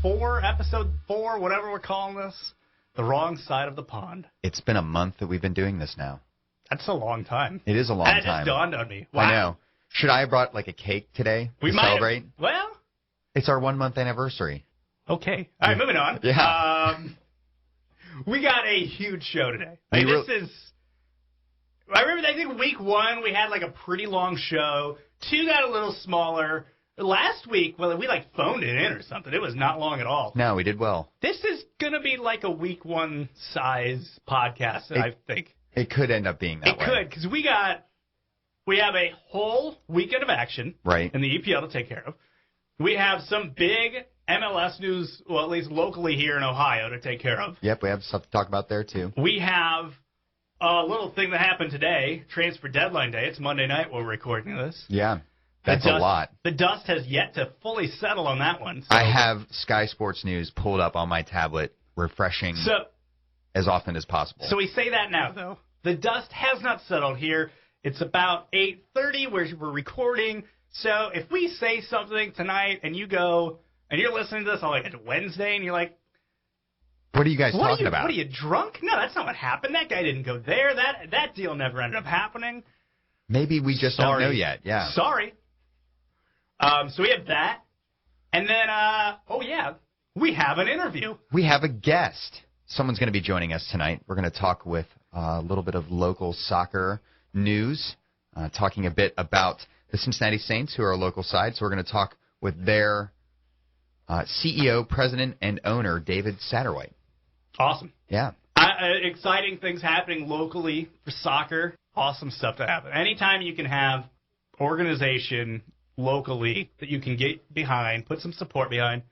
episode 4, whatever we're calling this. The wrong side of the pond. It's been a month that we've been doing this now. That's a long time. It is a long time. That just dawned on me. Wow. I know. Should I have brought like a cake today to celebrate? Well, it's our 1-month anniversary. Okay. All right, moving on. Yeah. We got a huge show today. I remember, I think week 1 we had like a pretty long show. 2 got a little smaller. Last week, we like phoned it in or something. It was not long at all. No, we did well. This is going to be like a week 1 size podcast, I think. It could end up being that way. It could, because we have a whole weekend of action in the EPL to take care of. We have some big MLS news, well, at least locally here in Ohio, to take care of. Yep, we have stuff to talk about there, too. We have a little thing that happened today, transfer deadline day. It's Monday night while we're recording this. Yeah, that's a lot. The dust has yet to fully settle on that one. So. I have Sky Sports News pulled up on my tablet, refreshing as often as possible. So we say that now, though. The dust has not settled here. It's about 8:30 where we're recording. So if we say something tonight and you go and you're listening to this on like a Wednesday and you're like, what are you guys talking about? What are you, drunk? No, that's not what happened. That guy didn't go there. That deal never ended up happening. Maybe we just don't know yet. Yeah. Sorry. So we have that. And then, we have an interview. We have a guest. Someone's going to be joining us tonight. We're going to talk with a little bit of local soccer news, talking a bit about the Cincinnati Saints, who are a local side. So we're going to talk with their CEO, president, and owner, Dave Satterwhite. Awesome. Yeah. Exciting things happening locally for soccer. Awesome stuff to happen. Anytime you can have organization locally that you can get behind, put some support behind.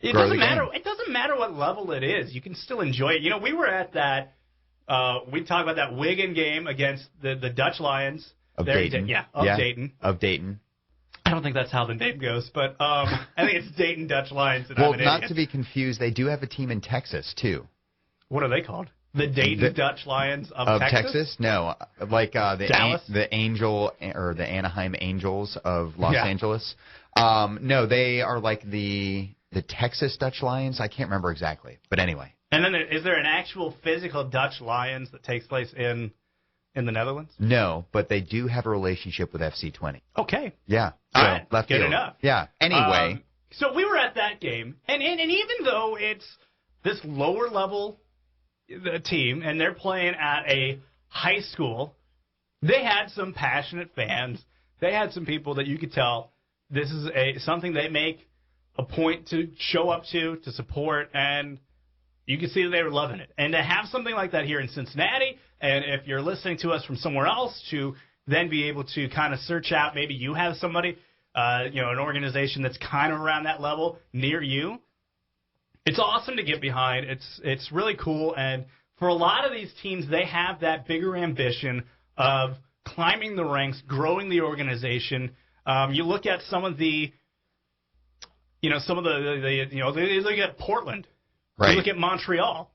It doesn't matter. It doesn't matter what level it is. You can still enjoy it. You know, we were at that. We talked about that Wigan game against the Dutch Lions of Dayton. Dayton. Of Dayton. I don't think that's how the name goes, but I think it's Dayton Dutch Lions. Well, not to be confused, they do have a team in Texas too. What are they called? The Dayton Dutch Lions of Texas? No, like the Angel or the Anaheim Angels of Los Angeles. No, they are like the Texas Dutch Lions. I can't remember exactly, but anyway. And then is there an actual physical Dutch Lions that takes place in the Netherlands? No, but they do have a relationship with FC20. Okay. Yeah. So all right. Left good field. Enough. Yeah. Anyway. So we were at that game, and even though it's this lower level team and they're playing at a high school, they had some passionate fans. They had some people that you could tell this is something they make a point to show up to support, and you can see that they were loving it. And to have something like that here in Cincinnati, and if you're listening to us from somewhere else, to then be able to kind of search out, maybe you have somebody, an organization that's kind of around that level near you. It's awesome to get behind. It's really cool. And for a lot of these teams, they have that bigger ambition of climbing the ranks, growing the organization. You look at some of the, you look at Portland. Right. You look at Montreal.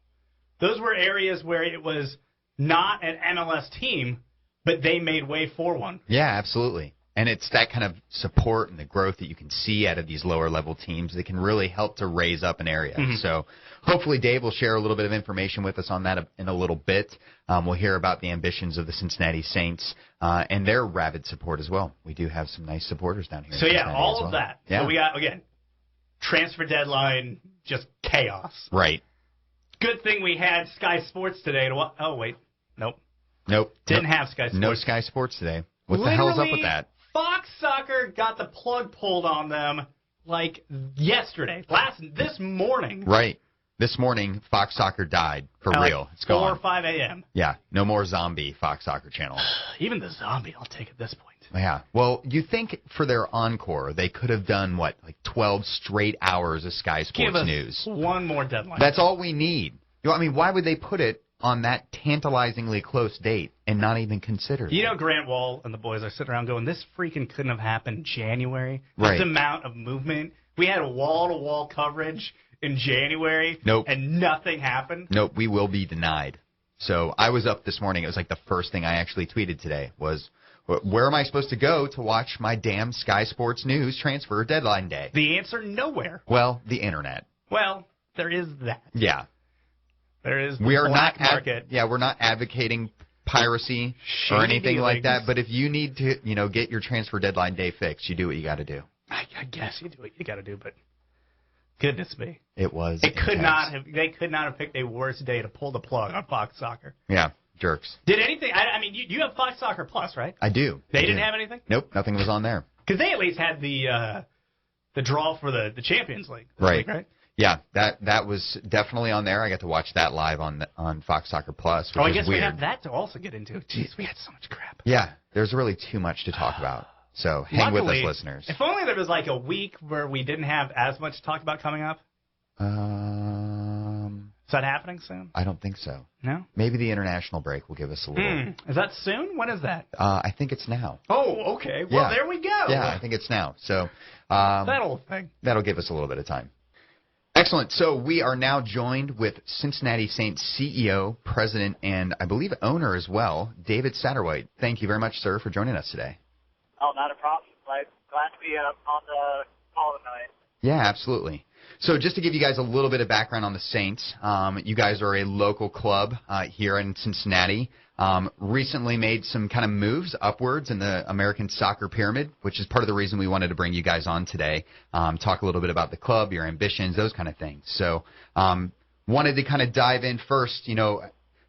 Those were areas where it was not an MLS team, but they made way for one. Yeah, absolutely. And it's that kind of support and the growth that you can see out of these lower-level teams that can really help to raise up an area. Mm-hmm. So hopefully Dave will share a little bit of information with us on that in a little bit. We'll hear about the ambitions of the Cincinnati Saints and their rabid support as well. We do have some nice supporters down here. So, all of that. Yeah. So we got, again, transfer deadline, just chaos. Right. Good thing we had Sky Sports today. Oh, wait. Nope. Didn't have Sky Sports. No Sky Sports today. What the hell's up with that? Fox Soccer got the plug pulled on them like yesterday, this morning. Right. This morning, Fox Soccer died for real. It's gone. 4 or 5 a.m. Yeah. No more zombie Fox Soccer channel. Even the zombie I'll take at this point. Yeah. Well, you think for their encore, they could have done, 12 straight hours of Sky Sports News. One more deadline. That's all we need. Why would they put it on that tantalizingly close date and not even consider that? Grant Wall and the boys are sitting around going, this freaking couldn't have happened in January. Right. This amount of movement. We had wall-to-wall coverage in January. Nope. And nothing happened. Nope, we will be denied. So I was up this morning. It was like the first thing I actually tweeted today was, where am I supposed to go to watch my damn Sky Sports News transfer deadline day? The answer, nowhere. Well, the internet. Well, there is that. Yeah. There is the We are black not market. we're not advocating piracy or Shady anything like dealings. that, but if you need to, get your transfer deadline day fixed, you do what you got to do. I guess you do what you got to do, but goodness me. It was They could intense. not have picked a worse day to pull the plug on Fox Soccer. Yeah, jerks. Did anything? I mean, you have Fox Soccer Plus, right? I do. They I didn't do. have anything? Nope, nothing was on there. Because they at least had the draw for the Champions League. Right. Week, right? Yeah, that was definitely on there. I got to watch that live on Fox Soccer Plus, which I is guess weird. we have that to also get into. Jeez, we had so much crap. Yeah, there's really too much to talk about. So hang with us, Luckily, listeners. If only there was like a week where we didn't have as much to talk about coming up. Is that happening soon? I don't think so. No? Maybe the international break will give us a little. Is that soon? When is that? I think it's now. Oh, okay. Well, Yeah. there we go. Yeah, I think it's now. So That old thing. that'll give us a little bit of time. Excellent. So we are now joined with Cincinnati Saints CEO, president, and I believe owner as well, David Satterwhite. Thank you very much, sir, for joining us today. Oh, not a problem. Glad to be on the call tonight. Yeah, absolutely. So just to give you guys a little bit of background on the Saints, you guys are a local club here in Cincinnati. Recently made some kind of moves upwards in the American soccer pyramid, which is part of the reason we wanted to bring you guys on today. Talk a little bit about the club, your ambitions, those kind of things. So wanted to kind of dive in first,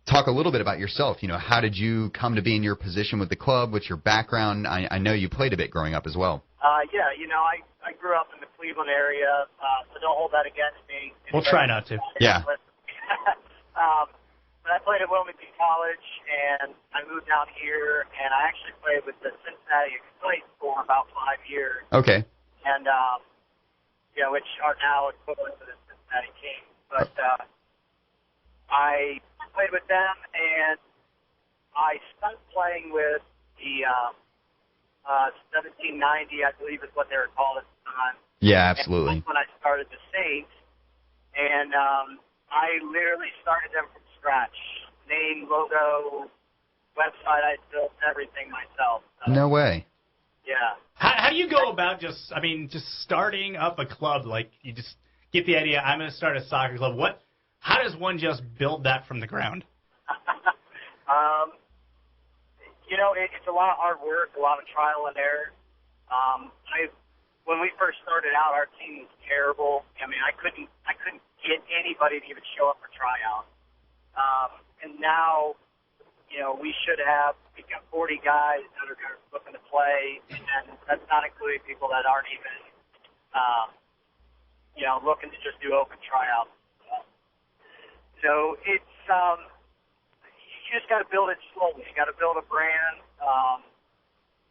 talk a little bit about yourself. How did you come to be in your position with the club? What's your background? I know you played a bit growing up as well. Yeah, I grew up in the Cleveland area, so don't hold that against me. We'll try not to. Yeah. But I played at Wilmington College, and I moved down here, and I actually played with the Cincinnati Saints for about 5 years, Okay. and which are now equivalent to the Cincinnati Kings. But I played with them, and I started playing with the 1790, I believe is what they were called at the time. Yeah, And absolutely. that's when I started the Saints, and I literally started them from scratch. Name, logo, website, I built everything myself. So, No way. Yeah. How do you go about just starting up a club? Like, you just get the idea, I'm going to start a soccer club. How does one just build that from the ground? It's a lot of hard work, a lot of trial and error. When we first started out, our team was terrible. I mean, I couldn't get anybody to even show up for tryout. And now, we've got 40 guys that are looking to play, and that's not including people that aren't even, looking to just do open tryouts. So it's, you just got to build it slowly. You got to build a brand,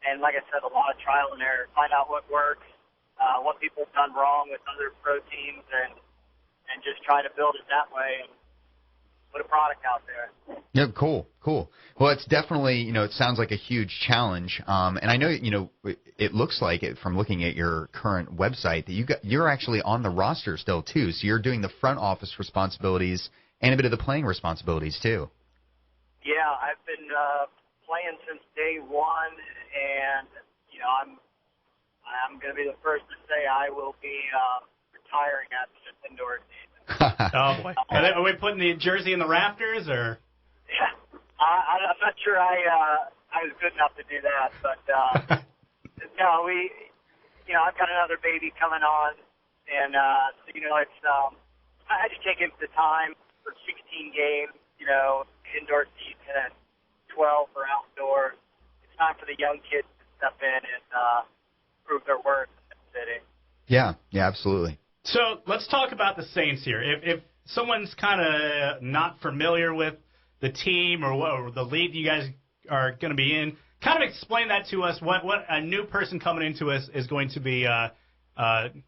and like I said, a lot of trial and error. Find out what works, what people have done wrong with other pro teams, and just try to build it that way and put a product out there. Yeah, cool. Well, it's definitely, it sounds like a huge challenge. And I know, it looks like it from looking at your current website that you're actually on the roster still too. So you're doing the front office responsibilities and a bit of the playing responsibilities too. Yeah, I've been playing since day one, and I'm going to be the first to say I will be retiring after this indoor season. Oh, boy. Are we putting the jersey in the rafters, or? Yeah, I'm not sure I was good enough to do that, but no, I've got another baby coming on, and it's I just take it the time for 16 games, indoor season and 12 for outdoor. It's time for the young kids to step in and prove their worth in the city. Yeah, absolutely. So let's talk about the Saints here. If someone's kind of not familiar with the team or the league you guys are going to be in, kind of explain that to us, what a new person coming into us is going to be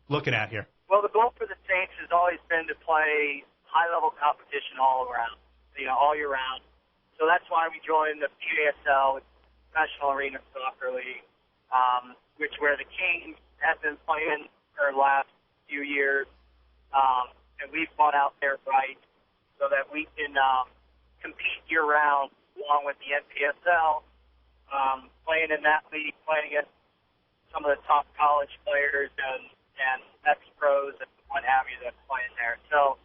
looking at here. Well, the goal for the Saints has always been to play high-level competition all around, all year round. So that's why we joined the PASL, National Arena Soccer League, where the Kings have been playing for the last few years, and we've fought out their rights so that we can compete year-round along with the NPSL, playing in that league, playing against some of the top college players and ex-pros and what have you that's playing there. So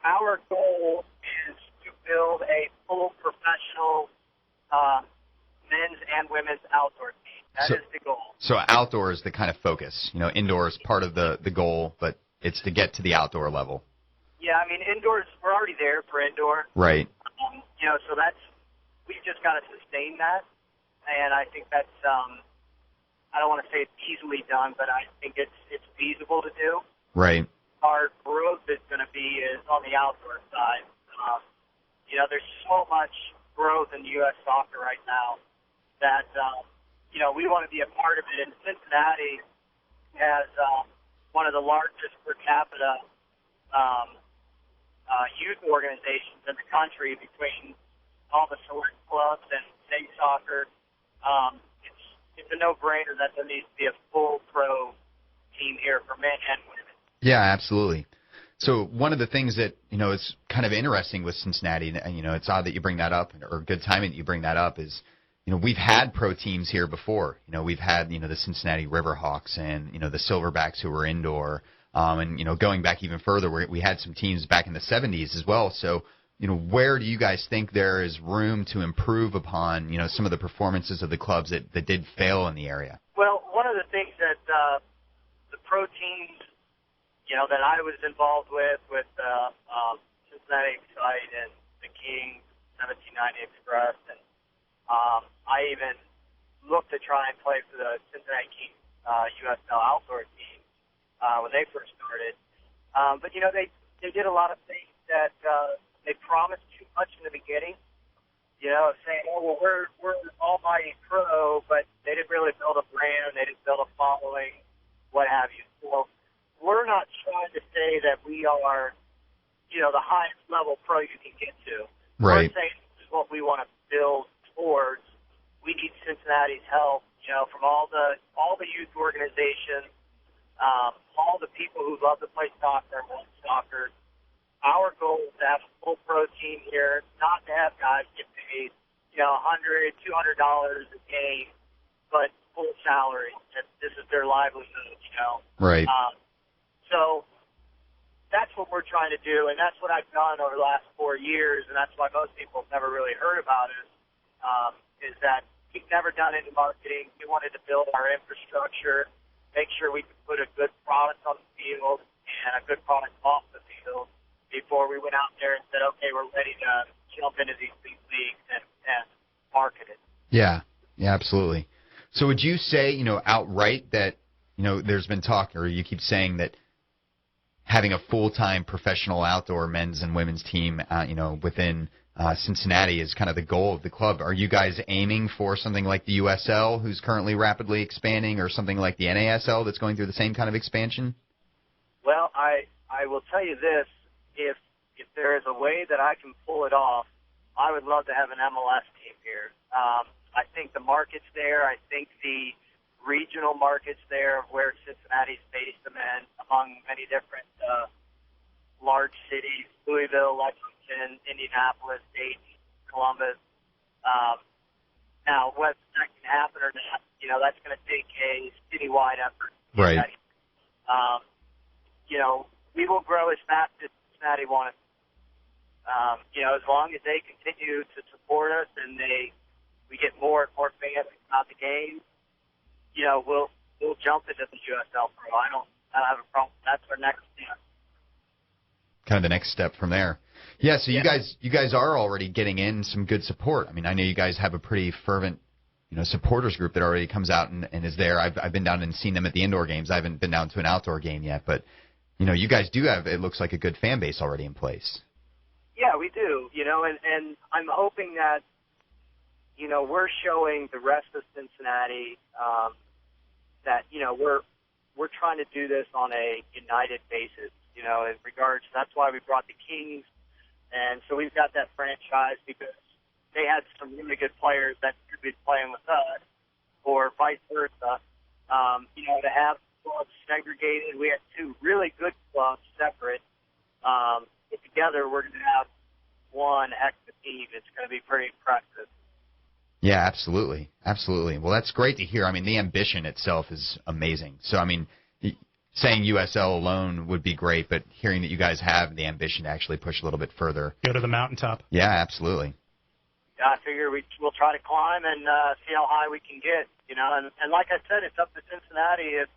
our goal is to build a full professional men's and women's outdoor team. That is the goal. So outdoor is the kind of focus. Indoor is part of the goal, but it's to get to the outdoor level. Yeah, I mean, indoors, we're already there for indoor. Right. So we've just got to sustain that. And I think that's, I don't want to say it's easily done, but I think it's feasible to do. Right. Our growth is going to be on the outdoor side. There's so much growth in U.S. soccer right now that, we want to be a part of it. And Cincinnati has one of the largest per capita youth organizations in the country between all the select clubs and state soccer. It's a no-brainer that there needs to be a full pro team here for men and women. Yeah, absolutely. So one of the things that, is kind of interesting with Cincinnati, and, it's odd that you bring that up, or good timing that you bring that up, is, we've had pro teams here before. We've had, the Cincinnati Riverhawks and, the Silverbacks who were indoor. And, going back even further, we had some teams back in the 70s as well. So, where do you guys think there is room to improve upon, some of the performances of the clubs that did fail in the area? Well, one of the things that the pro teams, that I was involved with Cincinnati Excite and the Kings, 1790 Express, and I even looked to try and play for the Cincinnati Kings USL outdoor team when they first started. But, they did a lot of things that they promised too much in the beginning, saying, oh, well, we're almighty pro, but they didn't really build a brand, they didn't build a following, what have you. So we're not trying to say that we are, the highest level pro you can get to. Right. We're saying this is what we want to build towards. We need Cincinnati's help, from all the youth organizations, all the people who love to play soccer, soccer. Our goal is to have a full pro team here, not to have guys get paid, $100, $200 a game, but full salary. This is their livelihood, Right. So that's what we're trying to do, and that's what I've done over the last 4 years, and that's why most people have never really heard about it, is that we've never done any marketing. We wanted to build our infrastructure, make sure we could put a good product on the field and a good product off the field before we went out there and said, okay, we're ready to jump into these big leagues and market it. Yeah, absolutely. So would you say, outright that, there's been talk, or you keep saying that having a full-time professional outdoor men's and women's team, within Cincinnati is kind of the goal of the club. Are you guys aiming for something like the USL, who's currently rapidly expanding, or something like the NASL that's going through the same kind of expansion? Well, I will tell you this. If there is a way that I can pull it off, I would love to have an MLS team here. I think the market's there. I think the regional market's there of where Cincinnati's based among many different large cities, Louisville, Lexington, Indianapolis, Dayton, Columbus. Now, whether that can happen or not, that's going to take a citywide effort. Right. We will grow as fast as Cincinnati wants. As long as they continue to support us and we get more and more fans about the game, we'll jump into the USL Pro. I don't have a problem. That's our next step. Kind of the next step from there. Yeah, so you guys are already getting in some good support. I mean, I know you guys have a pretty fervent, supporters group that already comes out and is there. I've been down and seen them at the indoor games. I haven't been down to an outdoor game yet, but you guys do have, it looks like, a good fan base already in place. Yeah, we do. And I'm hoping that we're showing the rest of Cincinnati that we're trying to do this on a united basis. In regards, that's why we brought the Kings. And so we've got that franchise because they had some really good players that could be playing with us, or vice versa. To have clubs segregated, we had two really good clubs separate. But together, we're going to have one heck of a team. It's going to be pretty impressive. Yeah, absolutely. Well, that's great to hear. I mean, the ambition itself is amazing. So, I mean, saying USL alone would be great, but hearing that you guys have the ambition to actually push a little bit further. Go to the mountaintop. Yeah, absolutely. Yeah, I figure we'll try to climb and see how high we can get. And like I said, it's up to Cincinnati. If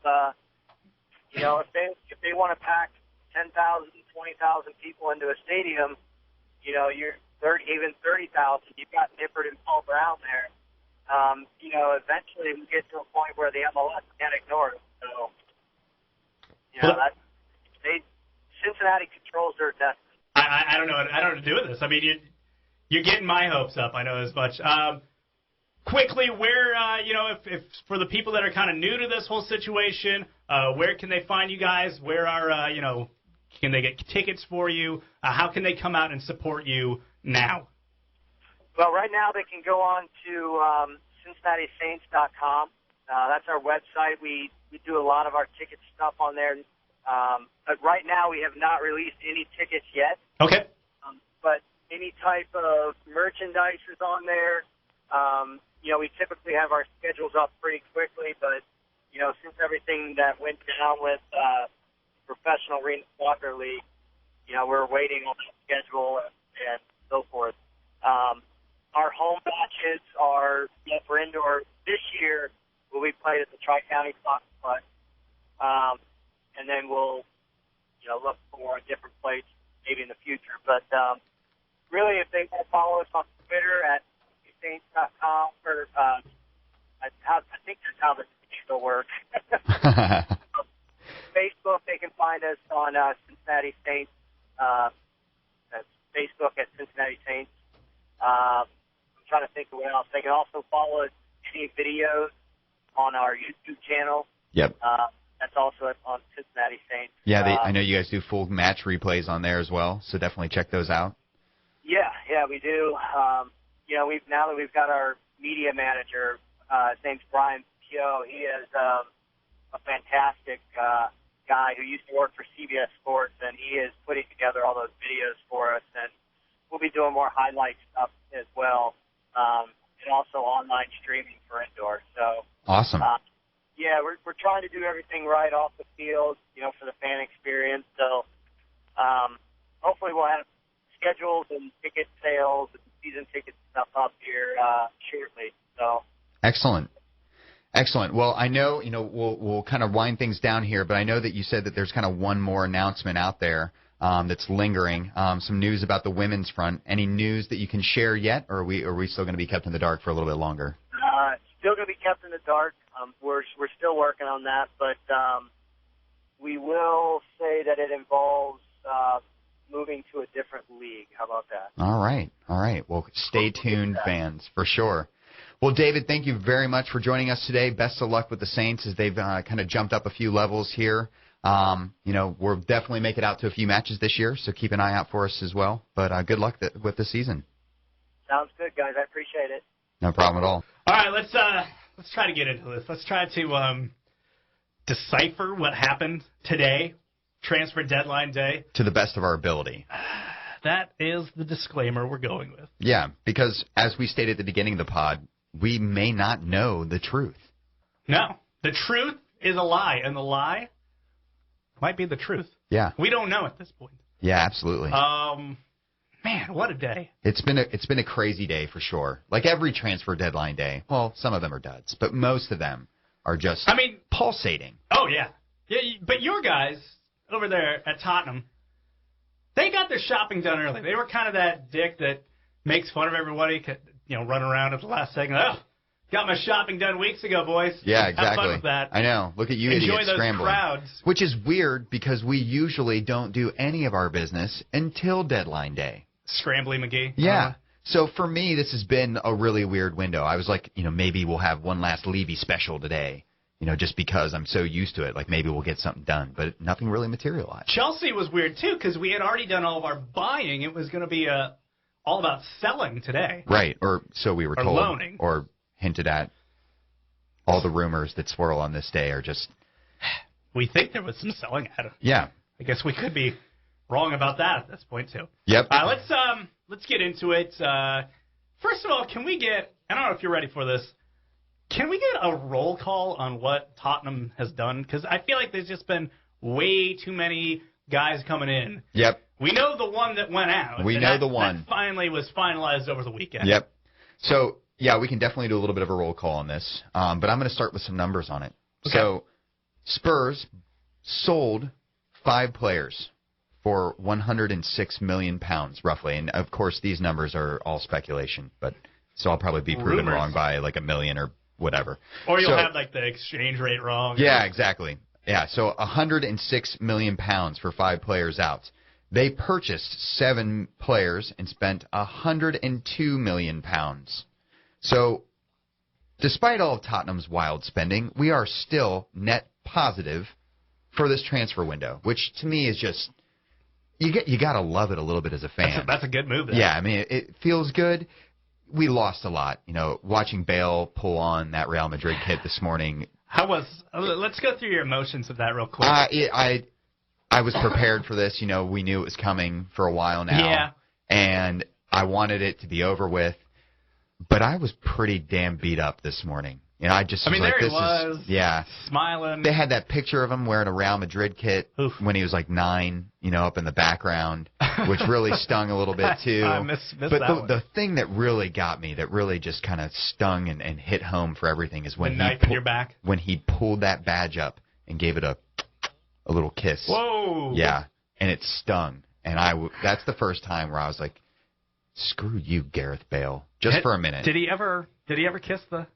they want to pack 10,000, 20,000 people into a stadium, you're 30,000. You've got Nippert and Paul Brown there. Eventually we get to a point where the MLS can't ignore it. So, Cincinnati controls their destiny. I don't know. I don't know what to do with this. I mean, you're getting my hopes up. I know as much. Quickly, where if for the people that are kind of new to this whole situation, where can they find you guys? Where are can they get tickets for you? How can they come out and support you now? Well, right now they can go on to CincinnatiSaints.com. That's our website. We do a lot of our ticket stuff on there. But right now we have not released any tickets yet. Okay. But any type of merchandise is on there. We typically have our schedules up pretty quickly, but, since everything that went down with Professional Arena Soccer League, we're waiting on the schedule and so forth. Our home matches are for indoor. This year will be played at the Tri-County Soccer Club. And then we'll, look for a different place maybe in the future. But really, if they will follow us on Twitter at Saints.com, or I think that's how the still works. Facebook, they can find us on Cincinnati Saints. That's Facebook at Cincinnati Saints. I'm trying to think of what else. They can also follow any videos on our YouTube channel. Yep. That's also on Cincinnati Saints. Yeah, I know you guys do full match replays on there as well, so definitely check those out. Yeah, we do. Now that we've got our media manager, his name's Brian Pio. He is a fantastic guy who used to work for CBS Sports, and he is putting together all those videos for us. And we'll be doing more highlight stuff as well, and also online streaming for indoor. So awesome. We're trying to do everything right off the field, for the fan experience. So hopefully we'll have schedules and ticket sales and season ticket stuff up here shortly. So excellent. Well, I know we'll kind of wind things down here, but I know that you said that there's kind of one more announcement out there that's lingering. Some news about the women's front. Any news that you can share yet, or are we still going to be kept in the dark for a little bit longer? Still going to be kept in the dark. We're still working on that, but we will say that it involves moving to a different league. How about that? All right. Well, stay tuned, fans, for sure. Well, David, thank you very much for joining us today. Best of luck with the Saints as they've kind of jumped up a few levels here. We'll definitely make it out to a few matches this year, so keep an eye out for us as well. But good luck with the season. Sounds good, guys. I appreciate it. No problem at all. All right, let's try to get into this. Let's try to decipher what happened today, transfer deadline day. To the best of our ability. That is the disclaimer we're going with. Yeah, because as we stated at the beginning of the pod, we may not know the truth. No, the truth is a lie, and the lie might be the truth. Yeah. We don't know at this point. Yeah, absolutely. Man, what a day. It's been a crazy day for sure. Like every transfer deadline day. Well, some of them are duds, but most of them are just pulsating. Oh, yeah. But your guys over there at Tottenham, they got their shopping done early. They were kind of that dick that makes fun of everybody, run around at the last second. Oh, got my shopping done weeks ago, boys. Yeah, exactly. Have fun with that. I know. Look at you Enjoy idiots those scrambling. Crowds. Which is weird because we usually don't do any of our business until deadline day. Scrambly McGee. Yeah. So for me, this has been a really weird window. I was like, maybe we'll have one last Levy special today. Just because I'm so used to it, like maybe we'll get something done, but nothing really materialized. Chelsea was weird, too, because we had already done all of our buying. It was going to be all about selling today. Right, or so we were told. Loaning. Or hinted at. All the rumors that swirl on this day are just... We think there was some selling at it. Yeah. I guess we could be wrong about that at this point, too. Yep. Let's get into it. First of all, can we get... I don't know if you're ready for this. Can we get a roll call on what Tottenham has done? Because I feel like there's just been way too many guys coming in. Yep. We know the one that went out. We know the one. That finally was finalized over the weekend. Yep. So, yeah, we can definitely do a little bit of a roll call on this, but I'm going to start with some numbers on it. Okay. So, Spurs sold 5 players for £106 million, roughly. And, of course, these numbers are all speculation, but so I'll probably be proven wrong by like $1 million or whatever. Or you'll have like the exchange rate wrong. Yeah, exactly. Yeah, so £106 million for 5 players out. They purchased 7 players and spent £102 million. So, despite all of Tottenham's wild spending, we are still net positive for this transfer window, which to me is just you got to love it a little bit as a fan. That's a good move. There. Yeah, I mean it feels good. We lost a lot, watching Bale pull on that Real Madrid kit this morning. Let's go through your emotions of that real quick. I was prepared for this. We knew it was coming for a while now. Yeah. And I wanted it to be over with. But I was pretty damn beat up this morning. I just was like, there he was, smiling. They had that picture of him wearing a Real Madrid kit when he was like 9, up in the background, which really stung a little bit too. I miss but that one. The thing that really got me, that really just kind of stung and hit home for everything, is when when he pulled that badge up and gave it a little kiss. Whoa! Yeah, and it stung, and that's the first time where I was like, "Screw you, Gareth Bale," just for a minute. Did he ever kiss the?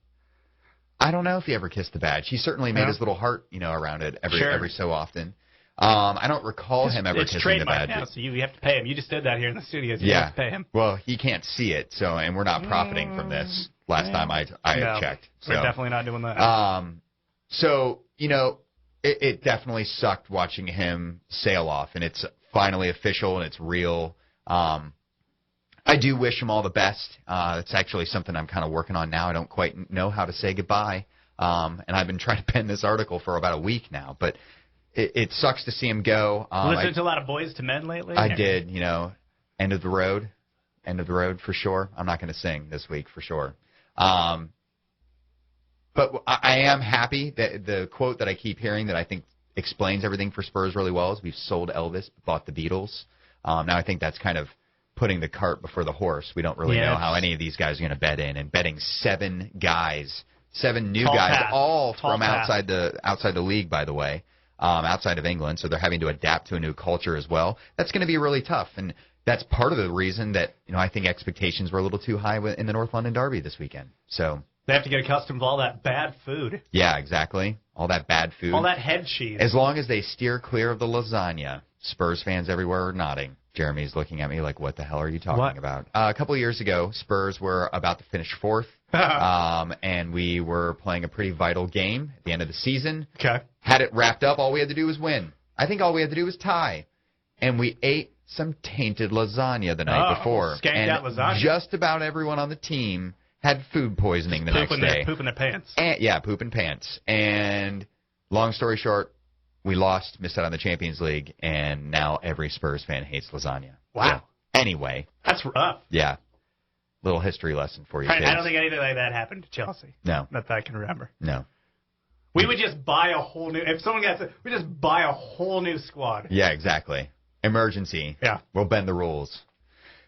I don't know if he ever kissed the badge. He certainly made his little heart, around it every so often. I don't recall him ever kissing the badge. Now, so you have to pay him. You just did that here in the studios. You have to pay him. Well, he can't see it, and we're not profiting from this. Last time I checked, we're definitely not doing that. So it definitely sucked watching him sail off, and it's finally official and it's real. I do wish him all the best. It's actually something I'm kind of working on now. I don't quite know how to say goodbye, and I've been trying to pen this article for about a week now. But it sucks to see him go. Listened to a lot of Boys to Men lately? I did. End of the road for sure. I'm not going to sing this week for sure. But I am happy that the quote that I keep hearing that I think explains everything for Spurs really well is we've sold Elvis, bought the Beatles. Now I think that's kind of putting the cart before the horse. We don't really know how any of these guys are going to bet in, and betting 7 new guys, all from outside the league, by the way, outside of England. So they're having to adapt to a new culture as well. That's going to be really tough, and that's part of the reason that I think expectations were a little too high in the North London Derby this weekend. So they have to get accustomed to all that bad food. Yeah, exactly. All that bad food. All that head cheese. As long as they steer clear of the lasagna. Spurs fans everywhere are nodding. Jeremy's looking at me like, what the hell are you talking about? A couple of years ago, Spurs were about to finish 4th, and we were playing a pretty vital game at the end of the season. Okay. Had it wrapped up, all we had to do was win. I think all we had to do was tie. And we ate some tainted lasagna the night before. Skanked out lasagna. Just about everyone on the team had food poisoning the next day. Pooping their pants. Pooping pants. And long story short, we lost, missed out on the Champions League, and now every Spurs fan hates lasagna. Wow. So, anyway. That's rough. Yeah. Little history lesson for you kids. I don't think anything like that happened to Chelsea. No. Not that I can remember. No. We would just buy a whole new – if someone got – we just buy a whole new squad. Yeah, exactly. Emergency. Yeah. We'll bend the rules.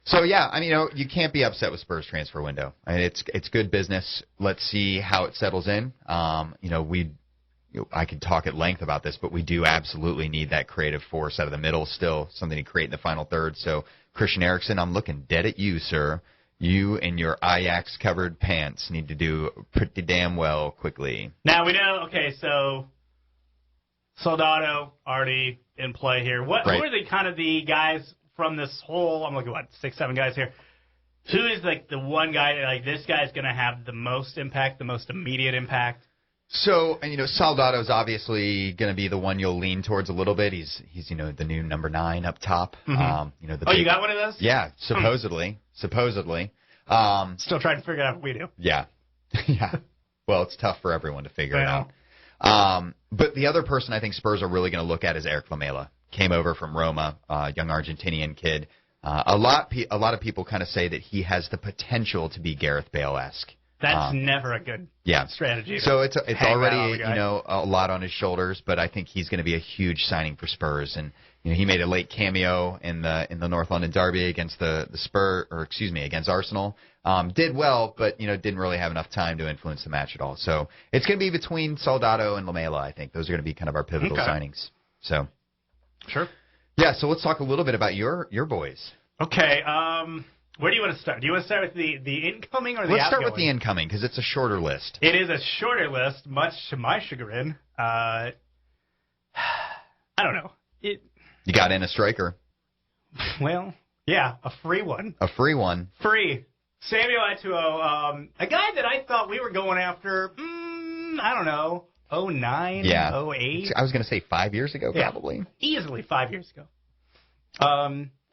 So, yeah, I mean, you can't be upset with Spurs transfer window. I mean, it's good business. Let's see how it settles in. I could talk at length about this, but we do absolutely need that creative force out of the middle still, something to create in the final third. So, Christian Eriksen, I'm looking dead at you, sir. You and your Ajax-covered pants need to do pretty damn well quickly. Now, we know, okay, so Soldado already in play here. Who are the guys from this whole, I'm looking at 6, 7 guys here. Who is like the one guy that like this guy's going to have the most impact, the most immediate impact? So, Soldado's obviously going to be the one you'll lean towards a little bit. He's the new number 9 up top. Mm-hmm. You got one of those? Yeah, supposedly. Still trying to figure out what we do. Yeah. Yeah. Well, it's tough for everyone to figure it out. But the other person I think Spurs are really going to look at is Eric Lamela. Came over from Roma, young Argentinian kid. A lot of people kind of say that he has the potential to be Gareth Bale-esque. That's never a good strategy. So it's already a lot on his shoulders, but I think he's going to be a huge signing for Spurs. And he made a late cameo in the North London Derby against against Arsenal. Did well, but didn't really have enough time to influence the match at all. So it's going to be between Soldado and Lamela. I think those are going to be kind of our pivotal signings. So sure. Yeah. So let's talk a little bit about your boys. Okay. Where do you want to start? Do you want to start with the incoming or the outgoing? Let's start with the incoming because it's a shorter list. It is a shorter list, much to my chagrin. I don't know. You got in a striker. Well, yeah, a free one. A free one. Free. Samuel Eto'o, a guy that I thought we were going after, I don't know, 09, 08. I was going to say 5 years ago, probably. Yeah, easily 5 years ago.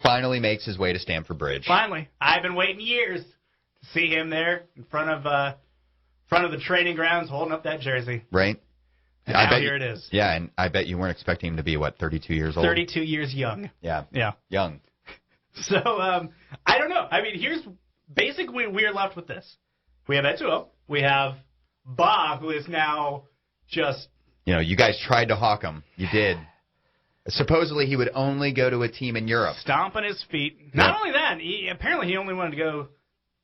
Finally makes his way to Stamford Bridge. Finally. I've been waiting years to see him there in front of the training grounds holding up that jersey. Right. And now here it is. Yeah, and I bet you weren't expecting him to be, 32 years old? 32 years young. Yeah. Yeah. Young. So, I don't know. I mean, here's basically we're left with this. We have Eto'o. We have Ba, who is now just... you guys tried to hawk him. You did. Supposedly he would only go to a team in Europe. Stomping his feet. Not only that, apparently he only wanted to go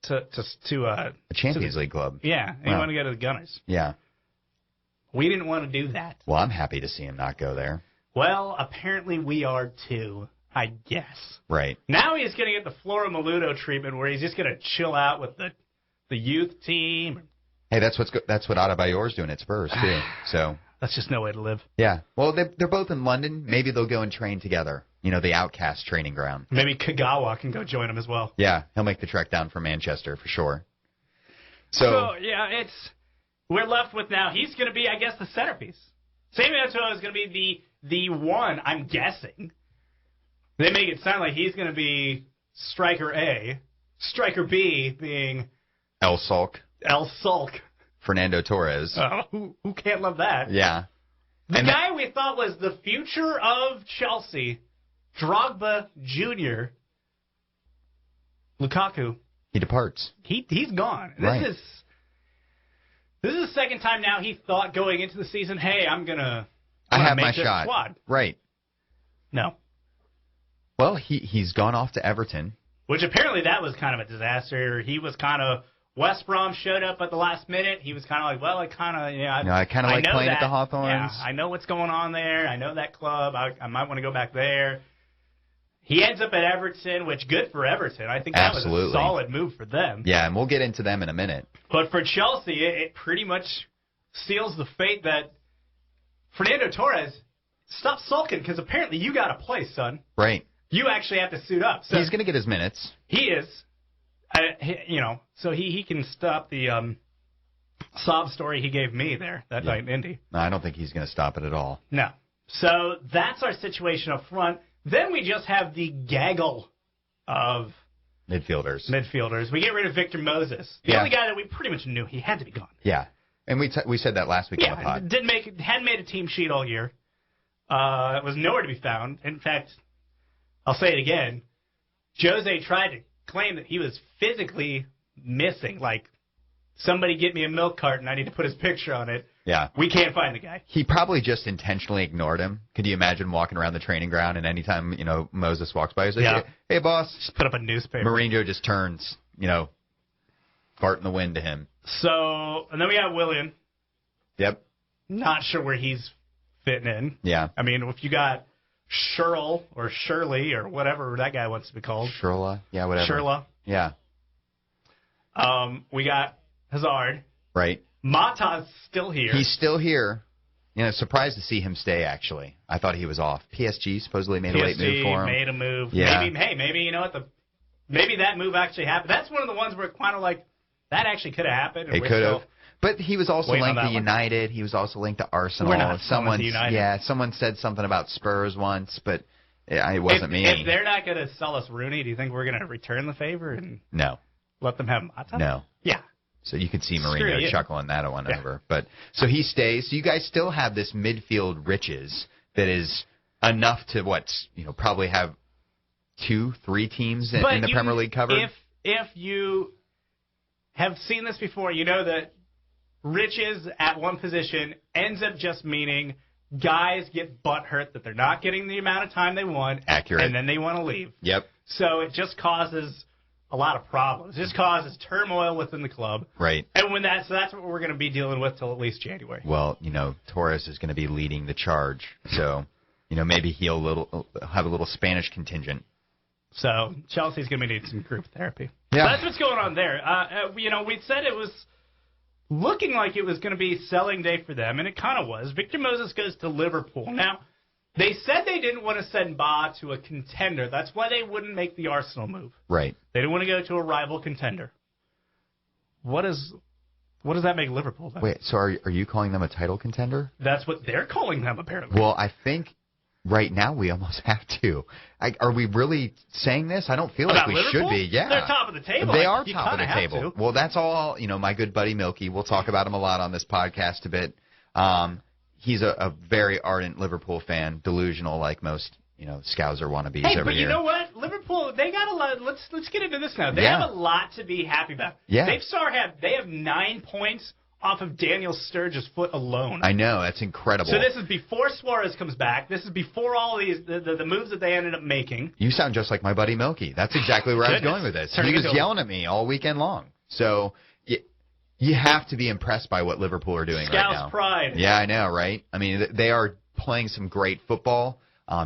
to a Champions League club. Yeah, he wanted to go to the Gunners. Yeah. We didn't want to do that. Well, I'm happy to see him not go there. Well, apparently we are too, I guess. Right. Now he's going to get the Flora Maludo treatment where he's just going to chill out with the youth team. Hey, that's what Adebayor's doing at Spurs too. So that's just no way to live. Yeah. Well, they're both in London. Maybe they'll go and train together. The Outcast training ground. Maybe Kagawa can go join him as well. Yeah, he'll make the trek down from Manchester for sure. So yeah, we're left with now. He's going to be, I guess, the centerpiece. Samuel Eto'o is going to be the one. I'm guessing. They make it sound like he's going to be striker A, striker B being El Sulk. Fernando Torres. Who can't love that? Yeah. The guy we thought was the future of Chelsea, Drogba Jr., Lukaku. He departs. He's gone. Right. This is the second time now he thought going into the season, hey, I have make my this shot. Squad. Right. No. Well, he's gone off to Everton. Which apparently that was kind of a disaster. He was kind of... West Brom showed up at the last minute. He was kind of like, well, I kind of like playing at the Hawthorns. Yeah, I know what's going on there. I know that club. I might want to go back there. He ends up at Everton, which good for Everton. I think that was a solid move for them. Yeah, and we'll get into them in a minute. But for Chelsea, it pretty much seals the fate that Fernando Torres, stop sulking because apparently you got to play, son. Right. You actually have to suit up. So he's going to get his minutes. He is. So he can stop the sob story he gave me there that night in Indy. No, I don't think he's going to stop it at all. No. So that's our situation up front. Then we just have the gaggle of midfielders. We get rid of Victor Moses, the only guy that we pretty much knew he had to be gone. Yeah, and we said that last week on the pod. Hadn't made a team sheet all year. It was nowhere to be found. In fact, I'll say it again. Jose tried to claim that he was physically missing. Like, somebody get me a milk carton. I need to put his picture on it. Yeah. We can't find the guy. He probably just intentionally ignored him. Could you imagine walking around the training ground and anytime, Moses walks by, he's like, hey, boss. Just put up a newspaper. Mourinho just turns, fart in the wind to him. So, and then we have Willian. Yep. Not sure where he's fitting in. Yeah. I mean, if you got Shirl or Shirley or whatever that guy wants to be called. Shirla. Yeah, whatever. Shirla. Yeah. We got Hazard. Right. Mata's still here. He's still here. Surprised to see him stay, actually. I thought he was off. PSG supposedly made a late move for him. Made a move. Yeah. Maybe you know what? Maybe that move actually happened. That's one of the ones where kind of like, that actually could have happened. It could have. But he was also linked to United. He was also linked to Arsenal. We're not to United. Yeah, someone said something about Spurs once, but it wasn't me. If they're not going to sell us Rooney, do you think we're going to return the favor and let them have Mata? No. Yeah. So you could see Mourinho chuckling that one over. But so he stays. So you guys still have this midfield riches that is enough to probably have 2-3 teams in the Premier League covered. If you have seen this before, you know that riches at one position ends up just meaning guys get butthurt that they're not getting the amount of time they want. Accurate. And then they want to leave. Yep. So it just causes a lot of problems. It just causes turmoil within the club. Right. And so that's what we're going to be dealing with till at least January. Well, Torres is going to be leading the charge, so maybe he'll have a little Spanish contingent. So Chelsea's going to need some group therapy. Yeah. So that's what's going on there. We said it was looking like it was going to be selling day for them, and it kind of was. Victor Moses goes to Liverpool. Now, they said they didn't want to send Ba to a contender. That's why they wouldn't make the Arsenal move. Right. They didn't want to go to a rival contender. What does that make Liverpool then? Wait, so are you calling them a title contender? That's what they're calling them, apparently. Well, I think right now we almost have to. Are we really saying this? I don't feel About like we Liverpool? should be. Yeah. They're top of the table. They are You top of the kinda have table. to. Well, that's all, my good buddy Milky. We'll talk about him a lot on this podcast a bit. He's a very ardent Liverpool fan, delusional like most, Scouser wannabes Hey, over but here. you know what? Liverpool, they got a lot. Let's get into this now. They Yeah. have a lot to be happy about. Yeah. They have 9 points off of Daniel Sturridge's foot alone. I know, that's incredible. So this is before Suarez comes back. This is before all these the moves that they ended up making. You sound just like my buddy Milky. That's exactly where I was Goodness. going with this. Turning He was into a- yelling at me all weekend long. So you have to be impressed by what Liverpool are doing right now. Scouts pride. Yeah, I know, right? I mean, they are playing some great football.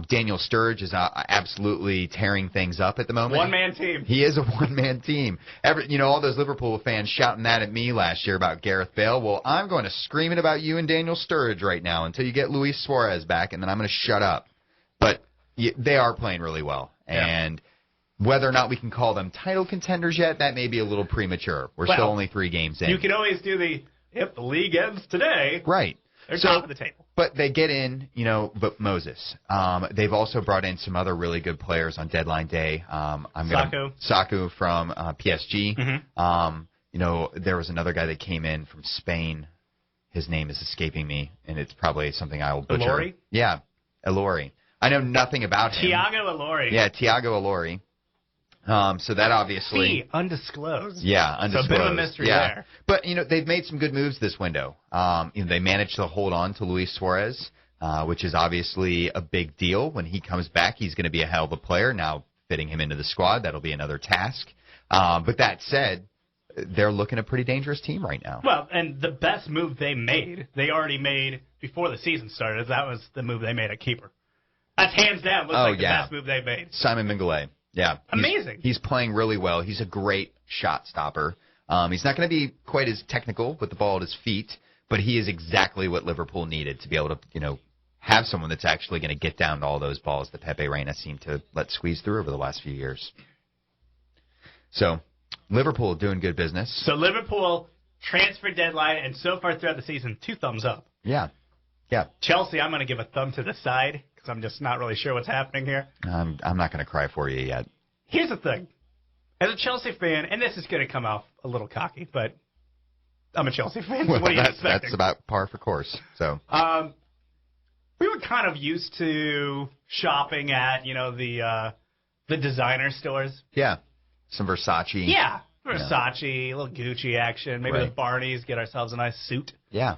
Daniel Sturridge is absolutely tearing things up at the moment. One-man team. He is a one-man team. All those Liverpool fans shouting that at me last year about Gareth Bale. Well, I'm going to scream it about you and Daniel Sturridge right now until you get Luis Suarez back, and then I'm going to shut up. But they are playing really well. Yeah. And whether or not we can call them title contenders yet, that may be a little premature. We're still only 3 games in. You can always do if the league ends today, Right. they're top of the table. But they get in, but Moses. They've also brought in some other really good players on deadline day. Saku from PSG. Mm-hmm. There was another guy that came in from Spain. His name is escaping me, and it's probably something I will butcher. Elori? Yeah, Elori. I know nothing about him. Thiago Elori. Yeah, Thiago Elori. So that obviously... undisclosed. Yeah, undisclosed. So a bit of a mystery there. But, they've made some good moves this window. They managed to hold on to Luis Suarez, which is obviously a big deal. When he comes back, he's going to be a hell of a player. Now, fitting him into the squad, that'll be another task. But that said, they're looking a pretty dangerous team right now. Well, and the best move they already made before the season started. That was the move they made at keeper. That's hands down. Looks like the best move they made. Simon Mignolet. Yeah. Amazing. He's playing really well. He's a great shot stopper. He's not going to be quite as technical with the ball at his feet, but he is exactly what Liverpool needed to be able to, have someone that's actually going to get down to all those balls that Pepe Reina seemed to let squeeze through over the last few years. So, Liverpool doing good business. So, Liverpool, transfer deadline, and so far throughout the season, 2 thumbs up. Yeah. Yeah. Chelsea, I'm going to give a thumb to the side because I'm just not really sure what's happening here. I'm not going to cry for you yet. Here's the thing. As a Chelsea fan, and this is going to come off a little cocky, but I'm a Chelsea fan. Well, what are you expecting? That's about par for course. So, we were kind of used to shopping at, the designer stores. Yeah. Some Versace. Yeah. Versace, a little Gucci action. Maybe the Barneys, get ourselves a nice suit. Yeah.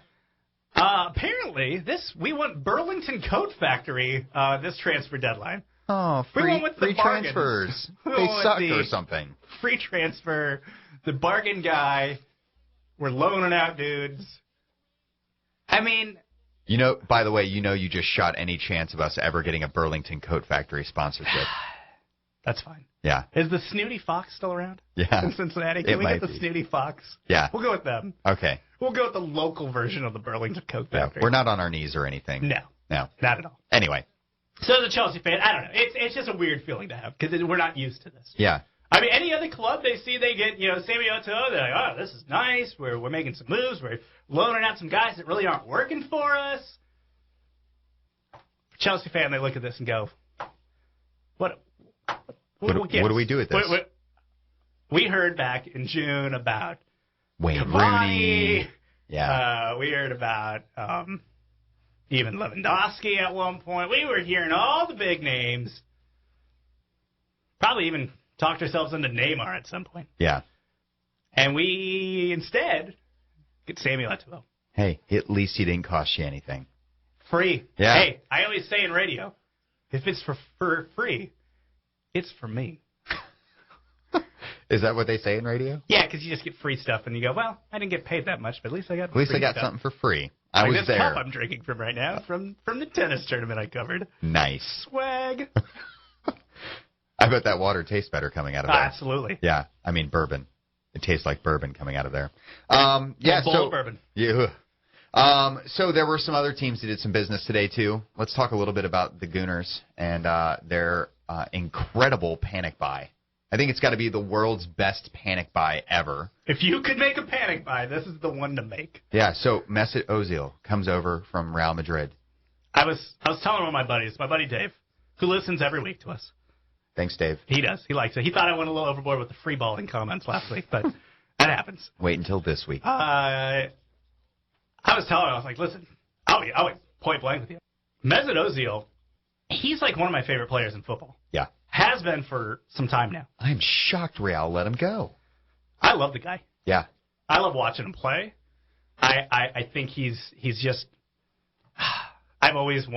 Apparently, we went Burlington Coat Factory this transfer deadline. Oh, we went with the free bargains. transfers. They suck or something. Free transfer. The bargain guy. We're loaning out dudes. I mean... by the way, you just shot any chance of us ever getting a Burlington Coat Factory sponsorship. That's fine. Yeah. Is the Snooty Fox still around? Yeah. In Cincinnati? Can we get the Snooty Fox? Yeah. We'll go with them. Okay. We'll go with the local version of the Burlington Coat Factory. Yeah. We're not on our knees or anything. No. No. Not at all. Anyway. So as a Chelsea fan, I don't know. It's just a weird feeling to have because we're not used to this. Yeah. I mean, any other club they get, Sammy Oto'o, they're like, oh, this is nice. We're making some moves. We're loaning out some guys that really aren't working for us. For Chelsea fan, they look at this and go, what do we do with this? We heard back in June about Wayne Cavani. Rooney. Yeah. We heard about even Lewandowski at one point. We were hearing all the big names. Probably even talked ourselves into Neymar at some point. Yeah. And we instead get Samuel Eto'o. Hey, at least he didn't cost you anything. Free. Yeah. Hey, I always say in radio, if it's for free, it's for me. Is that what they say in radio? Yeah, because you just get free stuff, and you go, well, I didn't get paid that much, but at least I got Something for free. I like was this there. cup I'm drinking from right now from the tennis tournament I covered. Nice. Swag. I bet that water tastes better coming out of there. Absolutely. Yeah, I mean bourbon. It tastes like bourbon coming out of there. Bowl of bourbon. Yeah. So there were some other teams that did some business today too. Let's talk a little bit about the Gooners and their incredible panic buy. I think it's got to be the world's best panic buy ever. If you could make a panic buy, this is the one to make. Yeah. So Mesut Ozil comes over from Real Madrid. I was telling one of my buddies, my buddy Dave, who listens every week to us. Thanks, Dave. He does. He likes it. He thought I went a little overboard with the free balling comments last week, but that happens. Wait until this week. I was telling him, I was like, listen, I'll be point blank with you. Mesut Ozil, he's like one of my favorite players in football. Yeah. Has been for some time now. I'm shocked Real let him go. I love the guy. Yeah. I love watching him play. I think he's just. I've always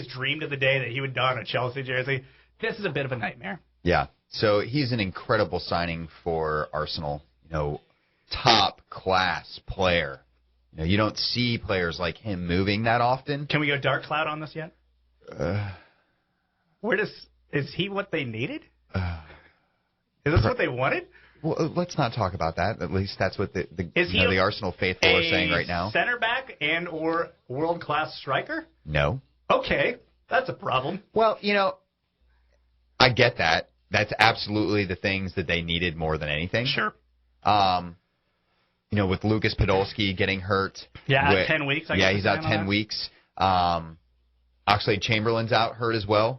dreamed of the day that he would don a Chelsea jersey. This is a bit of a nightmare. Yeah. So he's an incredible signing for Arsenal. Top class player. You don't see players like him moving that often. Can we go dark cloud on this yet? Is he what they needed? Is this what they wanted? Well, let's not talk about that. At least that's what the Arsenal faithful are saying right now. Center back and or world-class striker? No. Okay, that's a problem. Well, I get that. That's absolutely the things that they needed more than anything. Sure. With Lucas Podolski getting hurt. Yeah, out 10 weeks. He's out 10 weeks. Oxlade-Chamberlain's out hurt as well.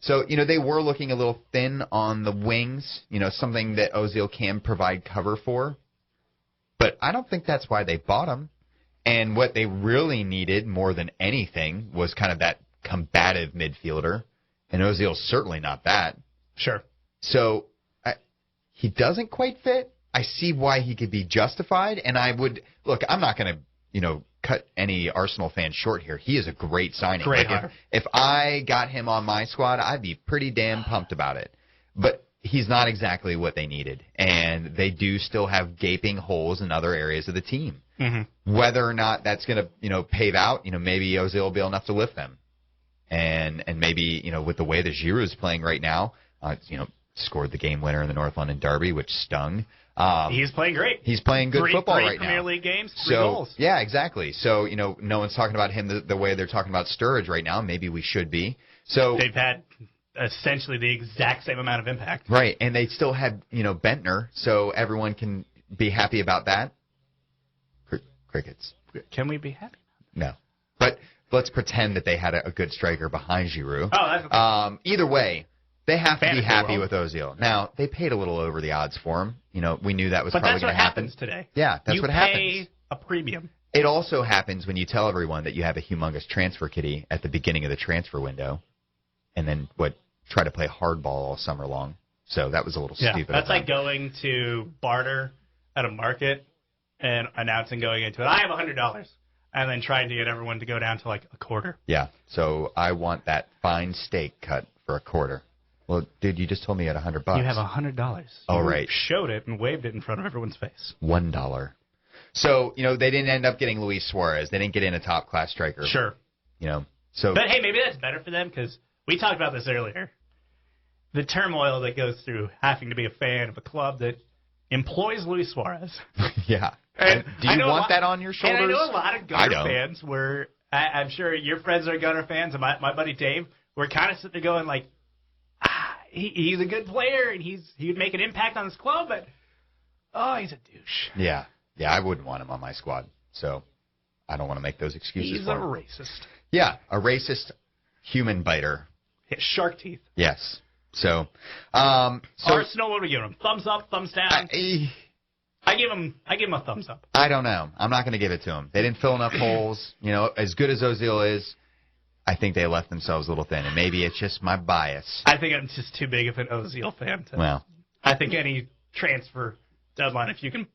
So, they were looking a little thin on the wings, something that Ozil can provide cover for. But I don't think that's why they bought him. And what they really needed more than anything was kind of that combative midfielder. And Ozil's certainly not that. Sure. So he doesn't quite fit. I see why he could be justified. And I'm not going to, cut any Arsenal fan short here. He is a great signing. Great hire. If I got him on my squad, I'd be pretty damn pumped about it. But he's not exactly what they needed. And they do still have gaping holes in other areas of the team. Mm-hmm. Whether or not that's going to pave out, maybe Ozil will be enough to lift them. And maybe, with the way that Giroud's playing right now, scored the game winner in the North London Derby, which stung. He's playing great. He's playing good football right now. 3 Premier League games, 3 goals. Yeah, exactly. So, no one's talking about him the way they're talking about Sturridge right now. Maybe we should be. So they've had essentially the exact same amount of impact. Right, and they still had, Bentner, so everyone can be happy about that. Crickets. Can we be happy? No. But let's pretend that they had a good striker behind Giroud. Oh, that's okay. Either way, they have to be happy with Ozil. Now, they paid a little over the odds for him. We knew that was probably going to happen. But that's what happens today. Yeah, that's what happens. You pay a premium. It also happens when you tell everyone that you have a humongous transfer kitty at the beginning of the transfer window and then, try to play hardball all summer long. So that was a little stupid. That's like going to barter at a market and announcing going into it, I have $100, and then trying to get everyone to go down to like a quarter. Yeah, so I want that fine steak cut for a quarter. Well, dude, you just told me you had $100. You have $100. Oh, right. You showed it and waved it in front of everyone's face. $1. So, they didn't end up getting Luis Suarez. They didn't get in a top-class striker. Sure. So. But, hey, maybe that's better for them because we talked about this earlier. The turmoil that goes through having to be a fan of a club that employs Luis Suarez. Yeah. And do you want that on your shoulders? And I know a lot of Gunner fans were, I'm sure your friends are Gunner fans, and my buddy Dave, were kind of sitting there going like, he's a good player, and he would make an impact on this club, but, he's a douche. Yeah. Yeah, I wouldn't want him on my squad, so I don't want to make those excuses He's for a him. racist. Yeah, a racist human biter. He has shark teeth. Yes. So Arsenal, what do we give him? Thumbs up, thumbs down? I give him a thumbs up. I don't know. I'm not going to give it to him. They didn't fill enough holes. As good as Ozil is, I think they left themselves a little thin, and maybe it's just my bias. I think I'm just too big of an Ozil fan. I think any transfer deadline, if you can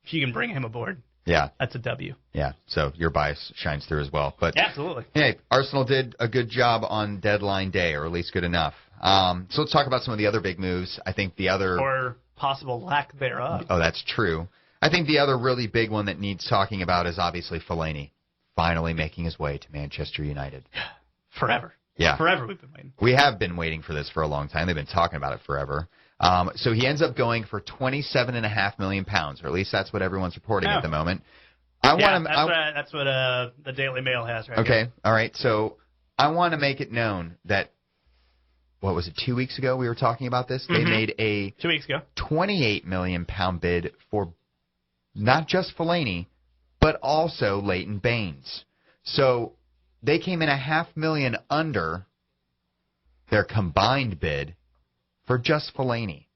if you can bring him aboard, Yeah. that's a W. Yeah. So your bias shines through as well. But Absolutely. hey, Arsenal did a good job on deadline day, or at least good enough. So let's talk about some of the other big moves. I think the other... Or possible lack thereof. Oh, that's true. I think the other really big one that needs talking about is obviously Fellaini finally making his way to Manchester United. Forever. Yeah. Forever we've been waiting. We have been waiting for this for a long time. They've been talking about it forever. So he ends up going for £27.5 million, or at least that's what everyone's reporting at the moment. That's what the Daily Mail has right Okay, here. all right. So I want to make it known that, what was it, 2 weeks ago we were talking about this? They made a 2 weeks ago £28 million bid for not just Fellaini, but also Leighton Baines. So they came in $500,000 under their combined bid for just Fellaini,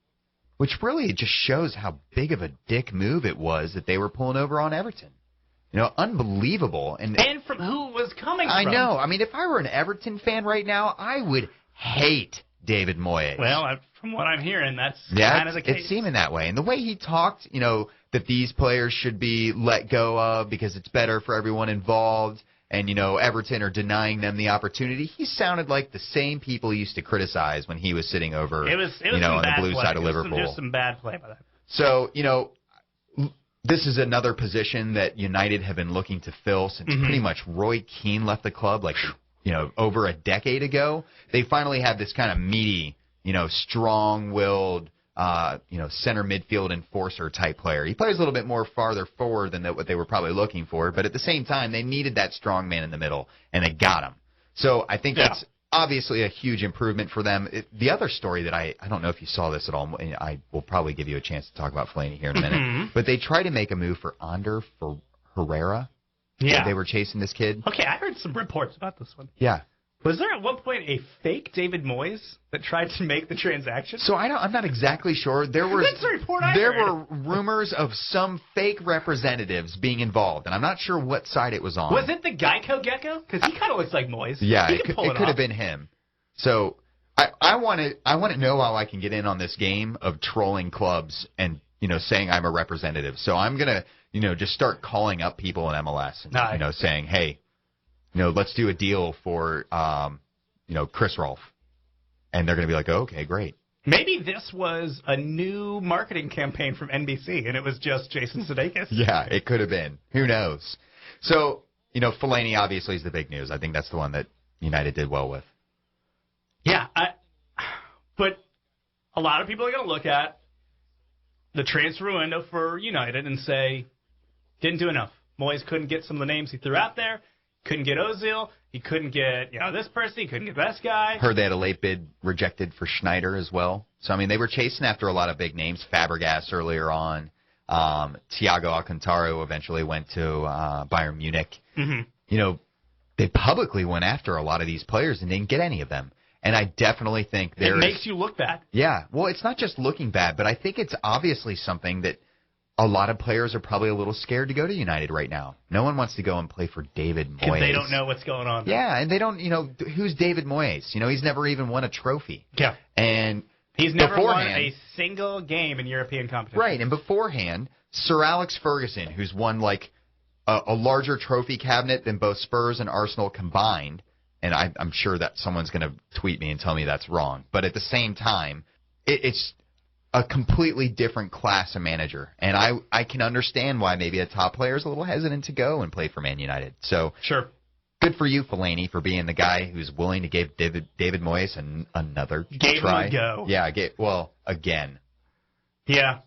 which really just shows how big of a dick move it was that they were pulling over on Everton. You know, unbelievable. And from who it was coming from. I know. I mean, if I were an Everton fan right now, I would hate David Moyes. Well, from what I'm hearing, that's kind of the case. It's seeming that way. And the way he talked, you know, that these players should be let go of because it's better for everyone involved, and, you know, Everton are denying them the opportunity, he sounded like the same people he used to criticize when he was sitting over, it was you know, on the blue play. side of Liverpool. Just some bad play by that. So, you know, this is another position that United have been looking to fill since pretty much Roy Keane left the club, like, you know, over a decade ago. They finally have this kind of meaty, you know, strong-willed, you know, center midfield enforcer type player. He plays a little bit more farther forward than what they were probably looking for, but at the same time, they needed that strong man in the middle, and they got him. So I think that's obviously a huge improvement for them. The other story that I don't know if you saw this at all, and I will probably give you a chance to talk about Fellaini here in a minute, but they tried to make a move for Ander Herrera. Yeah. They were chasing this kid. Okay, I heard some reports about this one. Yeah. Was there at one point a fake David Moyes that tried to make the transaction? So I'm not exactly sure. There That's the report I there heard. were rumors of some fake representatives being involved, and I'm not sure what side it was on. Was it the Geico Gecko? Because he kind of looks like Moyes. Yeah, he it could pull could have off. been him. So I want to know how I can get in on this game of trolling clubs and, you know, saying I'm a representative. So I'm gonna, you know, just start calling up people in MLS and you know, saying, hey, you know, let's do a deal for, you know, Chris Rolfe. And they're going to be like, oh, okay, great. Maybe this was a new marketing campaign from NBC, and it was just Jason Sudeikis. Yeah, it could have been. Who knows? So, you know, Fellaini obviously is the big news. I think that's the one that United did well with. Yeah, but a lot of people are going to look at the transfer window for United and say, didn't do enough. Moyes couldn't get some of the names he threw out there. Couldn't get Ozil. He couldn't get, you know, this person. He couldn't get this guy. Heard they had a late bid rejected for Schneider as well. So, I mean, they were chasing after a lot of big names. Fabregas earlier on. Thiago Alcantara eventually went to Bayern Munich. You know, they publicly went after a lot of these players and didn't get any of them. And I definitely think it makes you look bad. Yeah. Well, it's not just looking bad, but I think it's obviously something that a lot of players are probably a little scared to go to United right now. No one wants to go and play for David Moyes. Because they don't know what's going on. Yeah, and they don't, you know, who's David Moyes? You know, he's never even won a trophy. Yeah. And he's never won a single game in European competition. Right, and beforehand, Sir Alex Ferguson, who's won like a larger trophy cabinet than both Spurs and Arsenal combined, and I'm sure that someone's going to tweet me and tell me that's wrong, but at the same time, it's a completely different class of manager. And I can understand why maybe a top player is a little hesitant to go and play for Man United. So sure, good for you, Fellaini, for being the guy who's willing to give David Moyes another try. Him a go. Yeah, again. Yeah.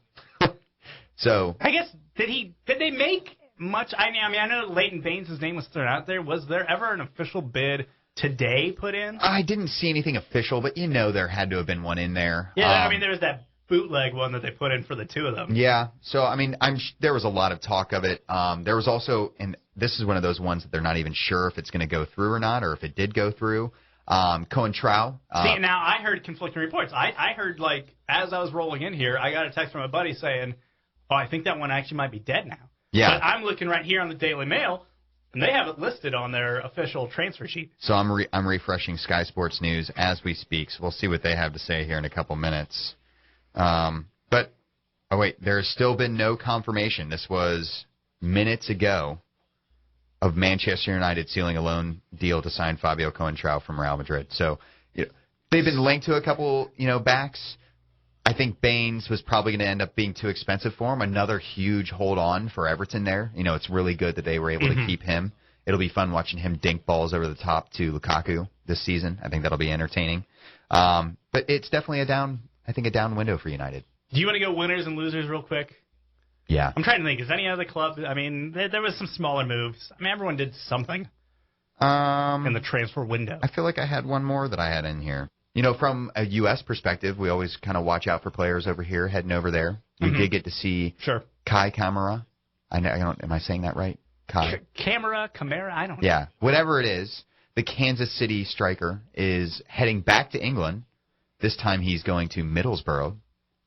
So I guess did they make much? I mean, I know Leighton Baines' name was thrown out there. Was there ever an official bid today put in? I didn't see anything official, but you know there had to have been one in there. Yeah, I mean there was that bootleg one that they put in for the two of them. Yeah, so I mean, there was a lot of talk of it. There was also, and this is one of those ones that they're not even sure if it's going to go through or not, or if it did go through. Coentrao. See, now I heard conflicting reports. I heard, like, as I was rolling in here, I got a text from a buddy saying, oh, I think that one actually might be dead now. Yeah. But I'm looking right here on the Daily Mail, and they have it listed on their official transfer sheet. So I'm refreshing Sky Sports News as we speak, so we'll see what they have to say here in a couple minutes. But Oh, wait. There's still been no confirmation. This was minutes ago of Manchester United sealing a loan deal to sign Fabio Coentrao from Real Madrid. So they've been linked to a couple, backs. I think Baines was probably going to end up being too expensive for him. Another huge hold on for Everton there. It's really good that they were able to keep him. It'll be fun watching him dink balls over the top to Lukaku this season. I think that'll be entertaining. But it's definitely a down window for United. Do you want to go winners and losers real quick? Yeah. I'm trying to think. Is any other club? I mean, there was some smaller moves. I mean, everyone did something in the transfer window. I feel like I had one more that I had in here. From a U.S. perspective, we always kind of watch out for players over here heading over there. We did get to see Kai Kamara. Am I saying that right? Kai. Kamara, I don't know. Yeah, whatever it is, the Kansas City striker is heading back to England. This time he's going to Middlesbrough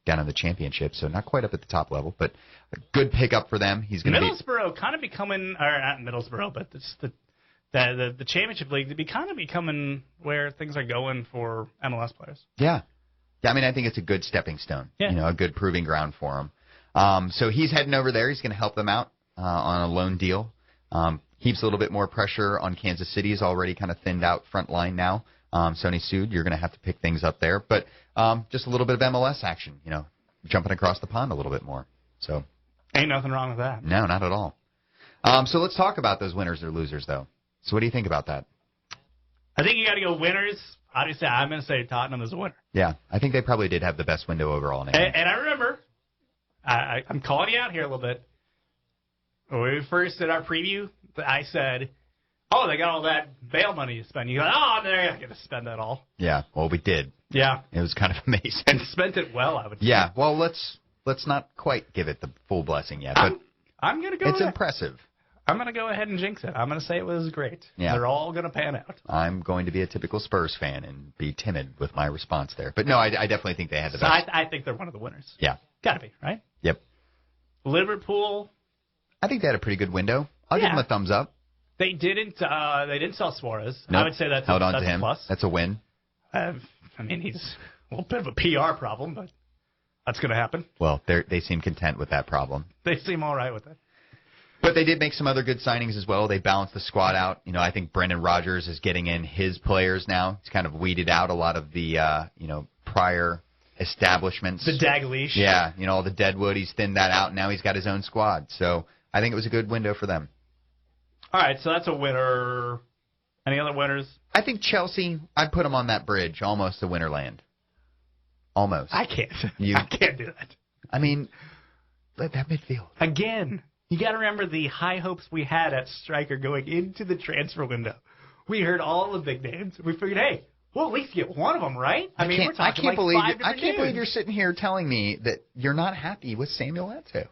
down in the championship, so not quite up at the top level, but a good pickup for them. He's going to Middlesbrough kind of becoming, or not Middlesbrough, but it's the championship league to be kind of becoming where things are going for MLS players. Yeah. I mean, I think it's a good stepping stone. Yeah. A good proving ground for him. So he's heading over there. He's going to help them out on a loan deal. Heaps a little bit more pressure on Kansas City's already kind of thinned out front line now. Sonny Sood, you're going to have to pick things up there. But just a little bit of MLS action, jumping across the pond a little bit more. So ain't nothing wrong with that. No, not at all. So let's talk about those winners or losers, though. So what do you think about that? I think you got to go winners. Obviously, I'm going to say Tottenham is a winner. Yeah, I think they probably did have the best window overall. And I remember, I'm calling you out here a little bit. When we first did our preview, I said, oh, they got all that bail money to spend. You go, oh, they're not going to spend that all. Yeah, well, we did. Yeah. It was kind of amazing. And spent it well, I would say. Yeah, well, let's not quite give it the full blessing yet. But I'm going to go It's impressive. I'm going to go ahead and jinx it. I'm going to say it was great. Yeah. They're all going to pan out. I'm going to be a typical Spurs fan and be timid with my response there. But no, I definitely think they had the best. I think they're one of the winners. Yeah. Got to be, right? Yep. Liverpool. I think they had a pretty good window. I'll give them a thumbs up. They didn't sell Suarez. Nope. I would say that's held on to a him. plus. That's a win. I mean, he's a little bit of a PR problem, but that's going to happen. Well, they seem content with that problem. They seem all right with it. But they did make some other good signings as well. They balanced the squad out. I think Brendan Rodgers is getting in his players now. He's kind of weeded out a lot of the prior establishments. The Dalglish. Yeah, all the Deadwood. He's thinned that out, and now he's got his own squad. So I think it was a good window for them. All right, so that's a winner. Any other winners? I think Chelsea, I'd put them on that bridge, almost to Winterland. Almost. I can't. I can't do that. I mean, that midfield. Again, you got to remember the high hopes we had at striker going into the transfer window. We heard all the big names. We figured, hey, we'll at least get one of them, right? I mean, we're talking like I can't believe you're sitting here telling me that you're not happy with Samuel Eto'o.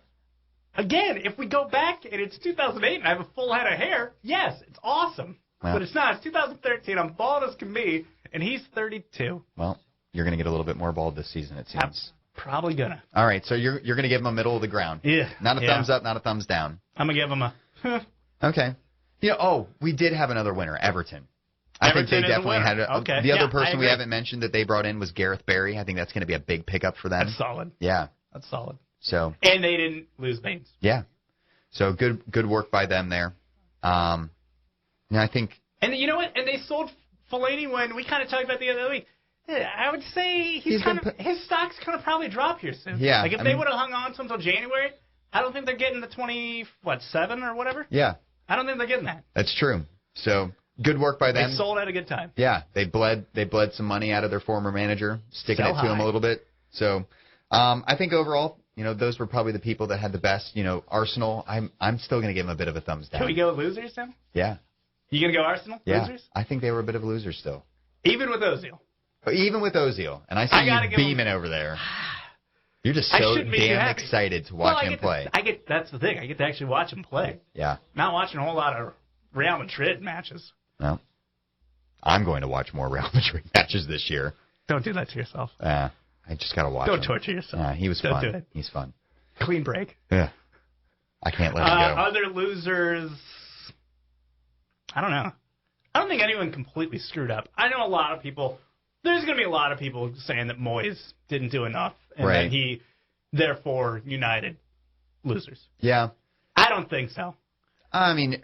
Again, if we go back and it's 2008 and I have a full head of hair, yes, it's awesome. Well, but it's not. It's 2013. I'm bald as can be, and he's 32. Well, you're going to get a little bit more bald this season, it seems. I'm probably going to. All right, so you're going to give him a middle of the ground. Yeah. Not a thumbs up, not a thumbs down. I'm going to give him a... Okay. We did have another winner, Everton. I think they definitely had the other person we haven't mentioned that they brought in was Gareth Barry. I think that's going to be a big pickup for them. That's solid. Yeah. That's solid. So. And they didn't lose Baines. Yeah. So good work by them there. I think. And you know what? And they sold Fellaini when we kind of talked about the other week. I would say his stock's kind of probably drop here soon. Yeah. Like if they would have hung on to him until January, I don't think they're getting the 7 or whatever. Yeah. I don't think they're getting that. That's true. So good work by them. They sold at a good time. Yeah. They bled some money out of their former manager, sticking it to him a little bit. So I think overall, those were probably the people that had the best. Arsenal, I'm still going to give them a bit of a thumbs down. Can we go losers now? Yeah. You going to go Arsenal? Yeah. Losers? I think they were a bit of losers still. Even with Ozil? Even with Ozil. And I see you beaming over there. You're just so damn excited to watch him play. That's the thing. I get to actually watch him play. Yeah. Not watching a whole lot of Real Madrid matches. No. I'm going to watch more Real Madrid matches this year. Don't do that to yourself. I just got to watch him. Don't torture yourself. He was fun. Don't do it. He's fun. Clean break. Yeah. I can't let him go. Other losers, I don't know. I don't think anyone completely screwed up. I know a lot of people, there's going to be a lot of people saying that Moyes didn't do enough and that he therefore United losers. Yeah. I don't think so. I mean,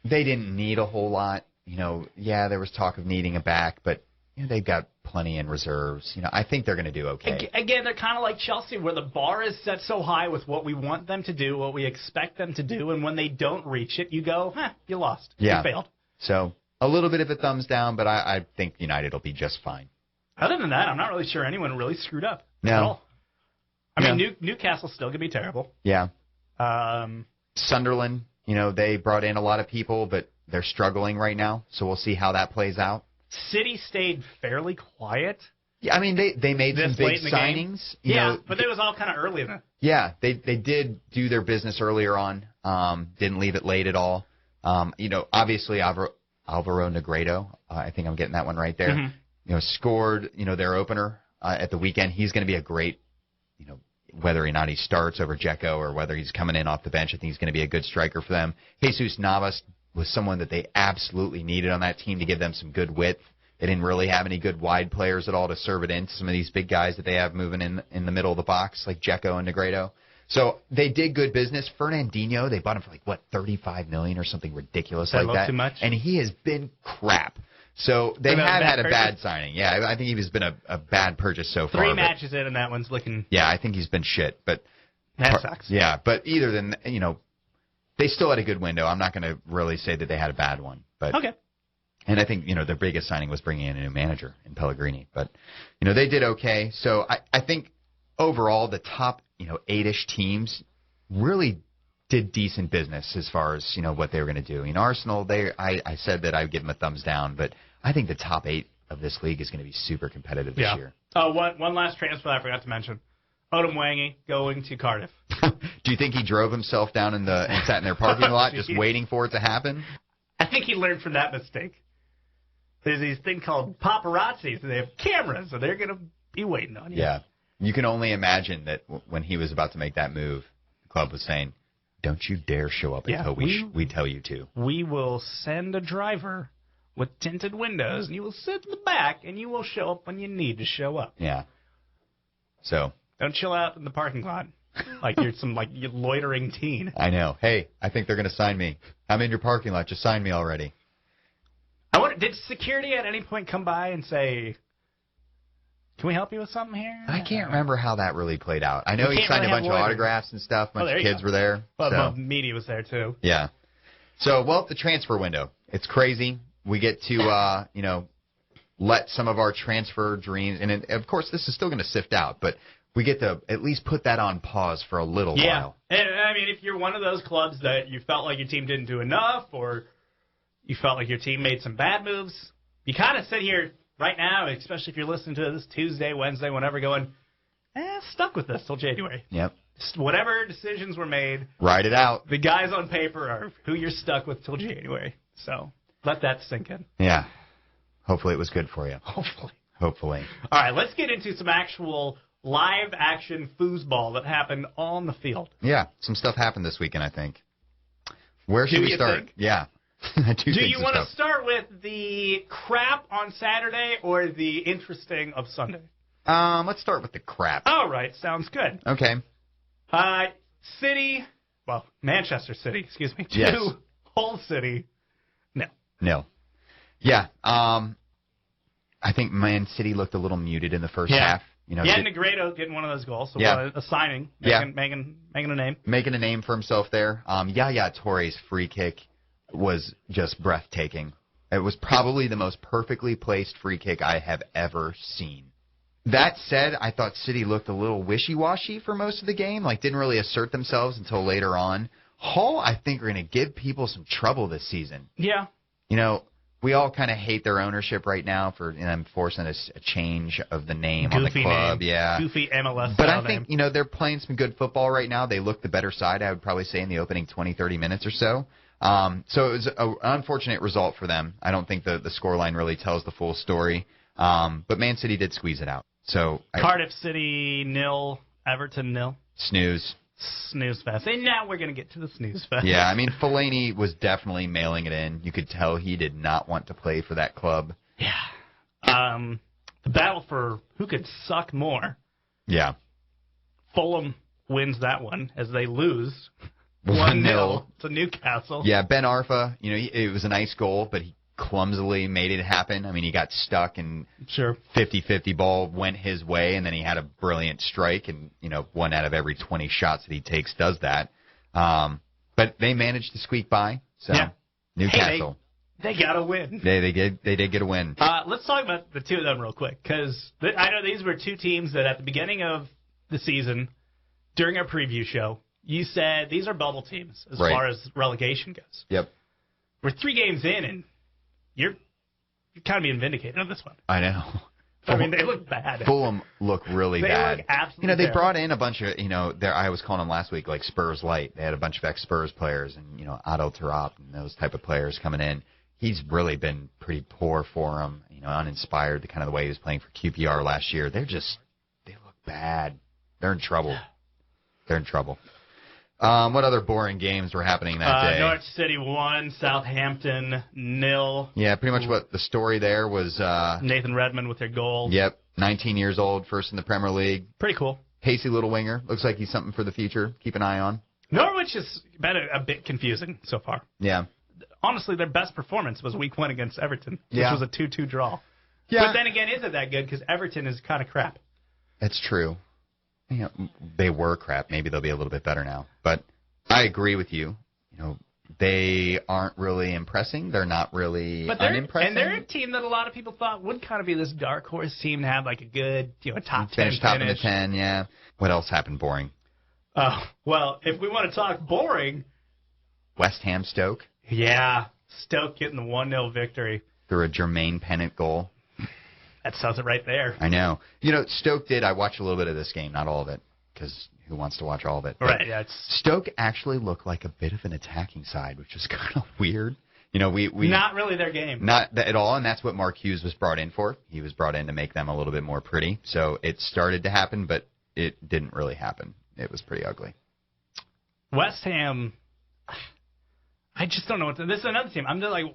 they didn't need a whole lot. Yeah, there was talk of needing a back, but they've got plenty in reserves. I think they're going to do okay. Again, they're kind of like Chelsea, where the bar is set so high with what we want them to do, what we expect them to do, and when they don't reach it, you go, you lost. Yeah. You failed. So a little bit of a thumbs down, but I think United will be just fine. Other than that, I'm not really sure anyone really screwed up at all. I mean, Newcastle's still going to be terrible. Yeah. Sunderland, they brought in a lot of people, but they're struggling right now, so we'll see how that plays out. City stayed fairly quiet. Yeah, I mean, they made some big signings. But it was all kind of early in it. Yeah, they did do their business earlier on. Didn't leave it late at all. Obviously Alvaro Negredo, I think I'm getting that one right there. Mm-hmm. Scored, their opener at the weekend. He's going to be a great, whether or not he starts over Dzeko or whether he's coming in off the bench, I think he's going to be a good striker for them. Jesus Navas was someone that they absolutely needed on that team to give them some good width. They didn't really have any good wide players at all to serve it into some of these big guys that they have moving in the middle of the box, like Dzeko and Negredo. So they did good business. Fernandinho, they bought him for $35 million or something ridiculous like that. Too much? And he has been crap. So they have had a bad signing. Yeah, I think he's been a bad purchase so far. 3 matches in, and that one's looking... Yeah, I think he's been shit. But that sucks. Yeah, but either than, they still had a good window. I'm not going to really say that they had a bad one. But okay. And I think, their biggest signing was bringing in a new manager in Pellegrini. But, they did okay. So I think overall the top, 8-ish teams really did decent business as far as, what they were going to do. Arsenal, I said that I would give them a thumbs down, but I think the top 8 of this league is going to be super competitive this year. Oh, one last transfer I forgot to mention. Odom Wangi going to Cardiff. Do you think he drove himself down and sat in their parking lot just waiting for it to happen? I think he learned from that mistake. There's these thing called paparazzi, so they have cameras, so they're going to be waiting on you. Yeah. You can only imagine that when he was about to make that move, the club was saying, don't you dare show up until we tell you to. We will send a driver with tinted windows, and you will sit in the back, and you will show up when you need to show up. Yeah. So... Don't chill out in the parking lot like you're some loitering teen. I know. Hey, I think they're going to sign me. I'm in your parking lot. Just sign me already. I wonder, did security at any point come by and say, "Can we help you with something here?" I can't remember how that really played out. I know he signed a bunch of autographs and stuff. A bunch of kids were there. Well, the media was there too. Yeah. So, the transfer window. It's crazy. We get to, let some of our transfer dreams, and of course, this is still going to sift out, but we get to at least put that on pause for a little while. And I mean, if you're one of those clubs that you felt like your team didn't do enough, or you felt like your team made some bad moves, you kind of sit here right now, especially if you're listening to this Tuesday, Wednesday, whenever, going, stuck with this till January. Yep. Just whatever decisions were made, ride it out. The guys on paper are who you're stuck with till January. So let that sink in. Yeah. Hopefully it was good for you. Hopefully. All right, let's get into some actual live action foosball that happened on the field. Yeah, some stuff happened this weekend, I think. Where should we start? Think? Yeah. Do you want to start with the crap on Saturday or the interesting of Sunday? Let's start with the crap. All right, sounds good. Okay. Manchester City, excuse me. Yes. Hull City, no. Yeah. I think Man City looked a little muted in the first half. Negredo getting one of those goals, so a signing, making a name. Making a name for himself there. Yaya Touré's free kick was just breathtaking. It was probably the most perfectly placed free kick I have ever seen. That said, I thought City looked a little wishy-washy for most of the game, didn't really assert themselves until later on. Hull, I think, are going to give people some trouble this season. Yeah. We all kind of hate their ownership right now for them forcing a change of the name on the club. Name. Yeah. Goofy MLS But I think, they're playing some good football right now. They look the better side, I would probably say, in the opening 20, 30 minutes or so. So it was an unfortunate result for them. I don't think the scoreline really tells the full story. But Man City did squeeze it out. So Cardiff City 0, Everton 0. Snooze fest. And now we're going to get to the snooze fest. Yeah, I mean, Fellaini was definitely mailing it in. You could tell he did not want to play for that club. Yeah. The battle for who could suck more. Yeah. Fulham wins that one as they lose 1-0 to Newcastle. Yeah, Ben Arfa, it was a nice goal, but he clumsily made it happen. I mean, he got stuck and Sure. 50-50 ball went his way, and then he had a brilliant strike, and, one out of every 20 shots that he takes does that. But they managed to squeak by, so Yeah. Newcastle. Hey, they got to win. They did get a win. Let's talk about the two of them real quick, because I know these were two teams that at the beginning of the season, during our preview show, you said these are bubble teams as Right. far as relegation goes. Yep. We're 3 games in, and you're kind of being vindicated on this one. I know. I mean, they look bad. Fulham look really They bad. look absolutely they terrible. brought in a bunch of, I was calling them last week like Spurs light. They had a bunch of ex-Spurs players and, Adel Tarap and those type of players coming in. He's really been pretty poor for them, uninspired, the kind of the way he was playing for QPR last year. They look bad. They're in trouble. What other boring games were happening that day? Norwich City 1, Southampton 0. Yeah, pretty much what the story there was. Nathan Redmond with their goal. Yep, 19 years old, first in the Premier League. Pretty cool. Pacey little winger. Looks like he's something for the future. Keep an eye on. Norwich has been a bit confusing so far. Yeah. Honestly, their best performance was week 1 against Everton, which Yeah. was a 2-2 draw. Yeah. But then again, is it that good? Because Everton is kind of crap. That's true. They were crap. Maybe they'll be a little bit better now. But I agree with you. They aren't really impressing. They're not really unimpressing. And they're a team that a lot of people thought would kind of be this dark horse team to have like a good, top 10 finish. Top in the finish. 10, yeah. What else happened boring? Well, if we want to talk boring, West Ham Stoke. yeah, Stoke getting the 1-0 victory. Through a Jermaine Pennant goal. That says it right there. I know. Stoke did. I watched a little bit of this game, not all of it, because who wants to watch all of it? But Right, yeah. Stoke actually looked like a bit of an attacking side, which was kind of weird. We Not really their game. Not at all, and that's what Mark Hughes was brought in for. He was brought in to make them a little bit more pretty. So it started to happen, but it didn't really happen. It was pretty ugly. West Ham, I just don't know what to... This is another team. I'm just like,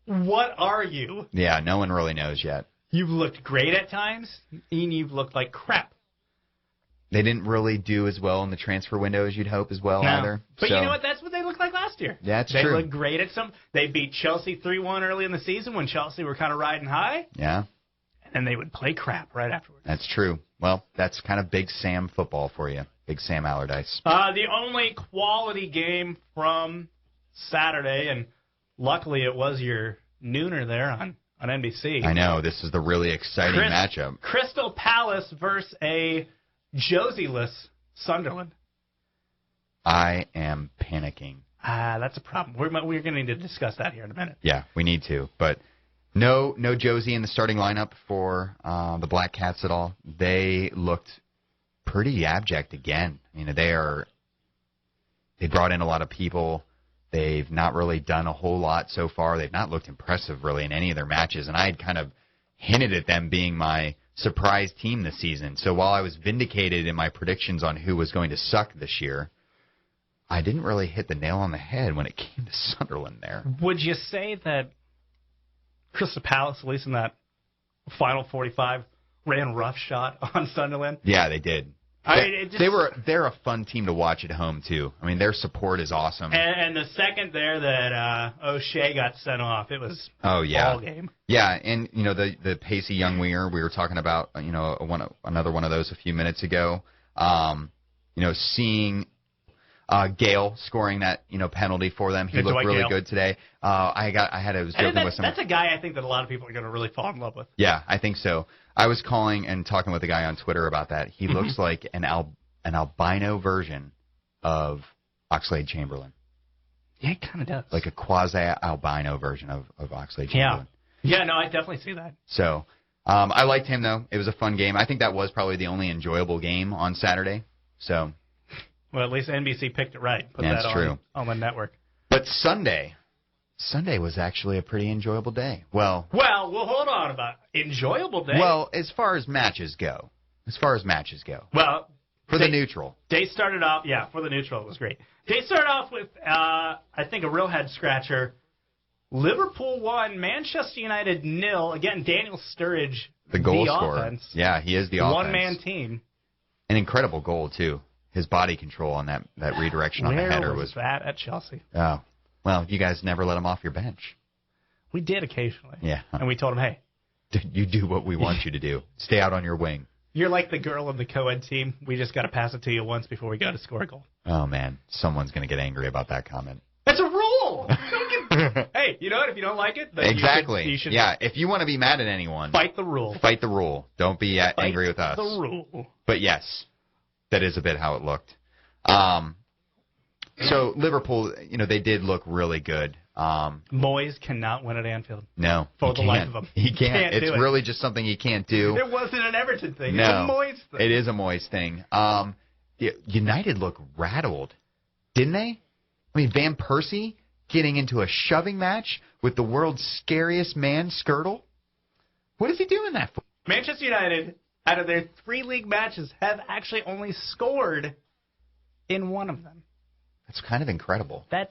what are you? Yeah, no one really knows yet. You've looked great at times, and you've looked like crap. They didn't really do as well in the transfer window as you'd hope as well No. either. But So- you know what? That's what they looked like last year. Yeah, it's they true. looked great at some... They beat Chelsea 3-1 early in the season when Chelsea were kind of riding high, Yeah, and then they would play crap right afterwards. that's true. Well, that's kind of Big Sam football for you. Big Sam Allardyce. The only quality game from Saturday, and luckily it was your nooner there on NBC. I know. This is the really exciting matchup. Crystal Palace versus a Josie-less Sunderland. I am panicking. That's a problem. We're going to need to discuss that here in a minute. Yeah, we need to. But no Josie in the starting lineup for the Black Cats at all. They looked pretty abject again. They brought in a lot of people. They've not really done a whole lot so far. They've not looked impressive really in any of their matches. And I had kind of hinted at them being my surprise team this season. So while I was vindicated in my predictions on who was going to suck this year, I didn't really hit the nail on the head when it came to Sunderland there. Would you say that Crystal Palace, at least in that final 45, ran roughshod on Sunderland? Yeah, they did. They're a fun team to watch at home too. Their support is awesome. And the second there that O'Shea got sent off, it was ball game. Yeah, and the pacey young winger we were talking about, another one of those a few minutes ago. Seeing Gale scoring that penalty for them, he looked really good today. I was joking with some. That's a guy I think that a lot of people are going to really fall in love with. Yeah, I think so. I was calling and talking with a guy on Twitter about that. He looks like an albino version of Oxlade-Chamberlain. Yeah, he kind of does. Like a quasi-albino version of Oxlade-Chamberlain. Yeah, no, I definitely see that. So, I liked him, though. It was a fun game. I think that was probably the only enjoyable game on Saturday. So, well, at least NBC picked it right. Put that's that true. On the network. But Sunday was actually a pretty enjoyable day. Well, we'll hold on about enjoyable day. Well, as far as matches go. Well, for the neutral. They started off, for the neutral, it was great. They started off with, I think, a real head-scratcher. Liverpool 1, Manchester United 0. Again, Daniel Sturridge, the goal scorer. Offense. Yeah, he is the offense. One-man team. An incredible goal, too. his body control on that redirection on the header was that at Chelsea? Oh, well, you guys never let him off your bench. We did occasionally. Yeah. And we told him, hey, you do what we want you to do. Stay out on your wing. You're like the girl on the co-ed team. We just got to pass it to you once before we go to score a goal. Oh, man. Someone's going to get angry about that comment. That's a rule. Hey, you know what? If you don't like it, then exactly. You should yeah, if you want to be mad at anyone, fight the rule. Fight the rule. Don't be angry with us. The rule. But yes, that is a bit how it looked. So Liverpool, they did look really good. Moyes cannot win at Anfield. No, for the life of him. He can't. It's really just something he can't do. It wasn't an Everton thing. No, it's a Moyes thing. It is a Moyes thing. United looked rattled, didn't they? I mean, Van Persie getting into a shoving match with the world's scariest man, Skirtle. What is he doing that for? Manchester United, out of their 3 league matches, have actually only scored in 1 of them. That's kind of incredible. Again,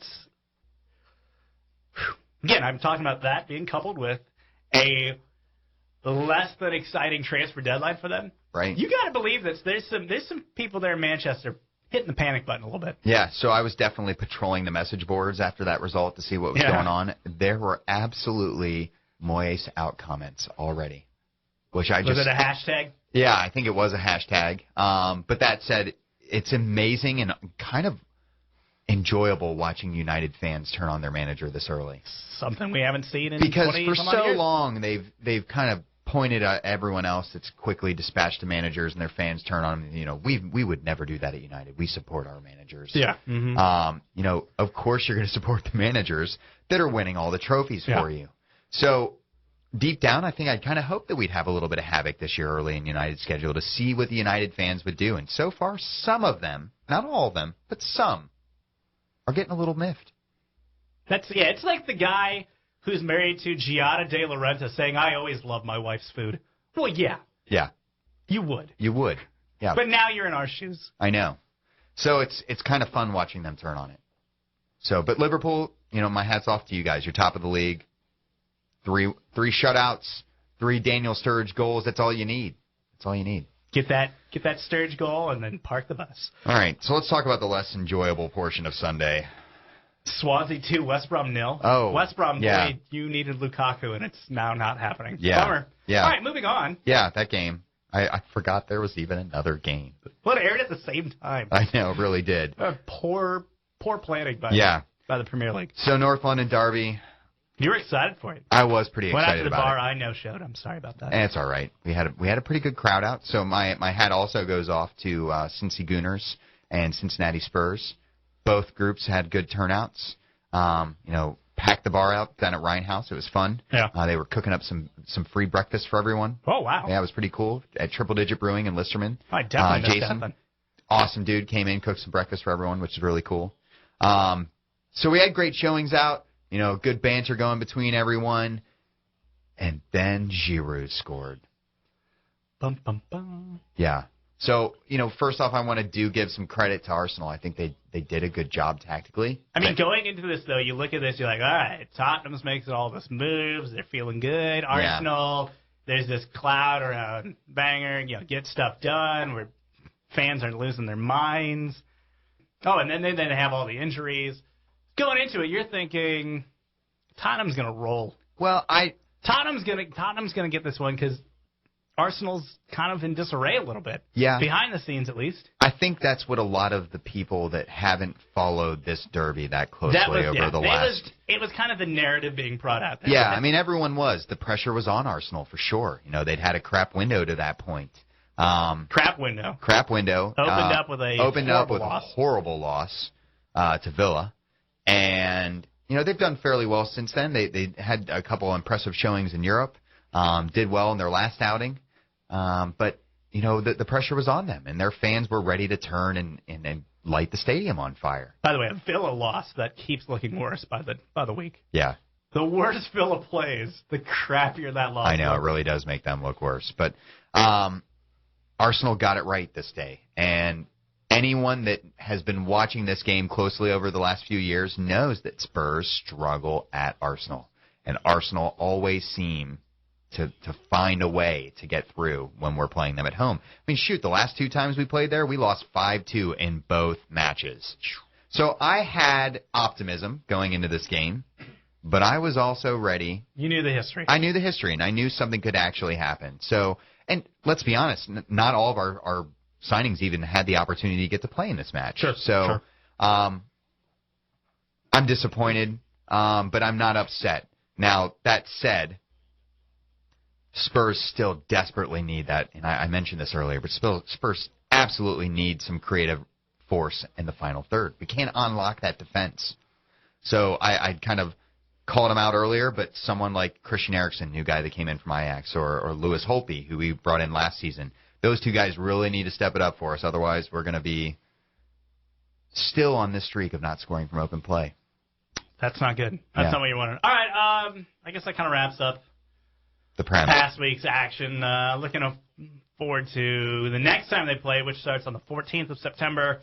I'm talking about that being coupled with a less than exciting transfer deadline for them. Right. You got to believe that there's some people there in Manchester hitting the panic button a little bit. Yeah, so I was definitely patrolling the message boards after that result to see what was going on. There were absolutely Moyes out comments already. Was it a hashtag? Yeah, I think it was a hashtag. But that said, it's amazing and kind of enjoyable watching United fans turn on their manager this early. Something we haven't seen in because 20 for so years. long they've kind of pointed at everyone else that's quickly dispatched to managers and their fans turn on them. We would never do that at United. We support our managers. Yeah. Mm-hmm. Of course you're going to support the managers that are winning all the trophies for you. So deep down, I think I'd kind of hope that we'd have a little bit of havoc this year early in United's schedule to see what the United fans would do. And so far, some of them, not all of them, but some, are getting a little miffed. It's like the guy who's married to Giada De Laurentiis saying, I always love my wife's food. Well, yeah. Yeah. You would. You would. Yeah. But now you're in our shoes. I know. So it's kind of fun watching them turn on it. So, but Liverpool, my hat's off to you guys. You're top of the league. Three shutouts, 3 Daniel Sturridge goals. That's all you need. That's all you need. Get that Sturridge goal and then park the bus. All right. So let's talk about the less enjoyable portion of Sunday. Swansea 2, West Brom 0. Oh, West Brom, yeah. boy, you needed Lukaku, and it's now not happening. Yeah. Bummer. Yeah. All right, moving on. Yeah, that game. I forgot there was even another game. Well, it aired at the same time. I know, it really did. Poor planning by the Premier League. So North London Derby. You were excited for it. I was pretty excited about it. After the bar I no-showed. I'm sorry about that. And it's all right. We had a pretty good crowd out. So my hat also goes off to Cincy Gooners and Cincinnati Spurs. Both groups had good turnouts. Packed the bar out down at Rhine House. It was fun. Yeah. They were cooking up some free breakfast for everyone. Oh, wow. Yeah, it was pretty cool. At Triple Digit Brewing in Listerman. I definitely missed Jason, that. awesome dude, came in, cooked some breakfast for everyone, which is really cool. So we had great showings out. Good banter going between everyone. And then Giroud scored. Bum, bum, bum. Yeah. So, first off, I want to give some credit to Arsenal. I think they did a good job tactically. I mean, going into this, though, you look at this, you're like, all right, Tottenham's making all this moves. They're feeling good. Arsenal, there's this cloud around Banger, get stuff done where fans are losing their minds. Oh, and then they have all the injuries. Going into it, you're thinking Tottenham's going to roll. Well, Tottenham's going to get this one because Arsenal's kind of in disarray a little bit. Yeah. Behind the scenes, at least. I think that's what a lot of the people that haven't followed this derby that closely last... It was kind of the narrative being brought out there. Yeah, I mean, everyone was. The pressure was on Arsenal, for sure. They'd had a crap window to that point. Crap window. Opened up with a horrible loss to Villa. And, they've done fairly well since then. They had a couple impressive showings in Europe. Did well in their last outing. But, the pressure was on them, and their fans were ready to turn and light the stadium on fire. By the way, a Villa loss that keeps looking worse by the week. Yeah. The worse Villa plays, the crappier that loss I know, looks. it really does make them look worse. But Arsenal got it right this day. And anyone that has been watching this game closely over the last few years knows that Spurs struggle at Arsenal. And Arsenal always seem to find a way to get through when we're playing them at home. I mean, shoot, the last 2 times we played there, we lost 5-2 in both matches. So I had optimism going into this game, but I was also ready. You knew the history. I knew the history, and I knew something could actually happen. So, and let's be honest, not all of our signings even had the opportunity to get to play in this match. Sure. So, I'm disappointed, but I'm not upset. Now, that said, Spurs still desperately need that, and I mentioned this earlier, but Spurs absolutely need some creative force in the final third. We can't unlock that defense. So I kind of called him out earlier, but someone like Christian Eriksen, new guy that came in from Ajax, or Lewis Holtby, who we brought in last season, those 2 guys really need to step it up for us. Otherwise, we're going to be still on this streak of not scoring from open play. That's not good. That's not what you wanted. All right, I guess that kind of wraps up the premise. Past week's action. Looking forward to the next time they play, which starts on the 14th of September.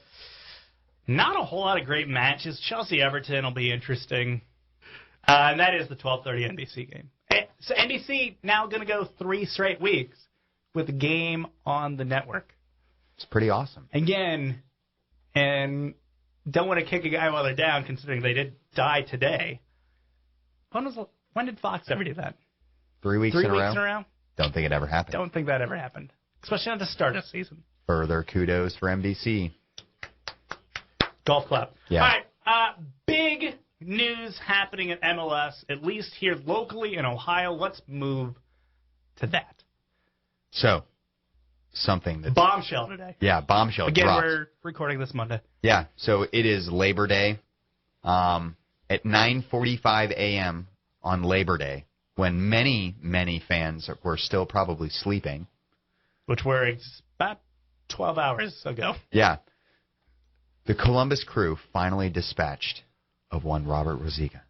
Not a whole lot of great matches. Chelsea-Everton will be interesting. And that is the 12:30 NBC game. So NBC now going to go 3 straight weeks with a game on the network. It's pretty awesome. Again, and don't want to kick a guy while they're down, considering they did die today. When did Fox ever do that? 3 weeks 3 in a weeks row? in a row? Don't think it ever happened. Don't think that ever happened. Especially at the start of the season. Further kudos for NBC. Golf club. Yeah. All right. Big news happening at MLS, at least here locally in Ohio. Let's move to that. So, something that's... Bombshell today. Yeah, bombshell Again, drops. we're recording this Monday. Yeah, so it is Labor Day. At 9:45 a.m. on Labor Day, when many, many fans were still probably sleeping. Which were about 12 hours ago. Yeah. The Columbus Crew finally dispatched of one Robert Rosica.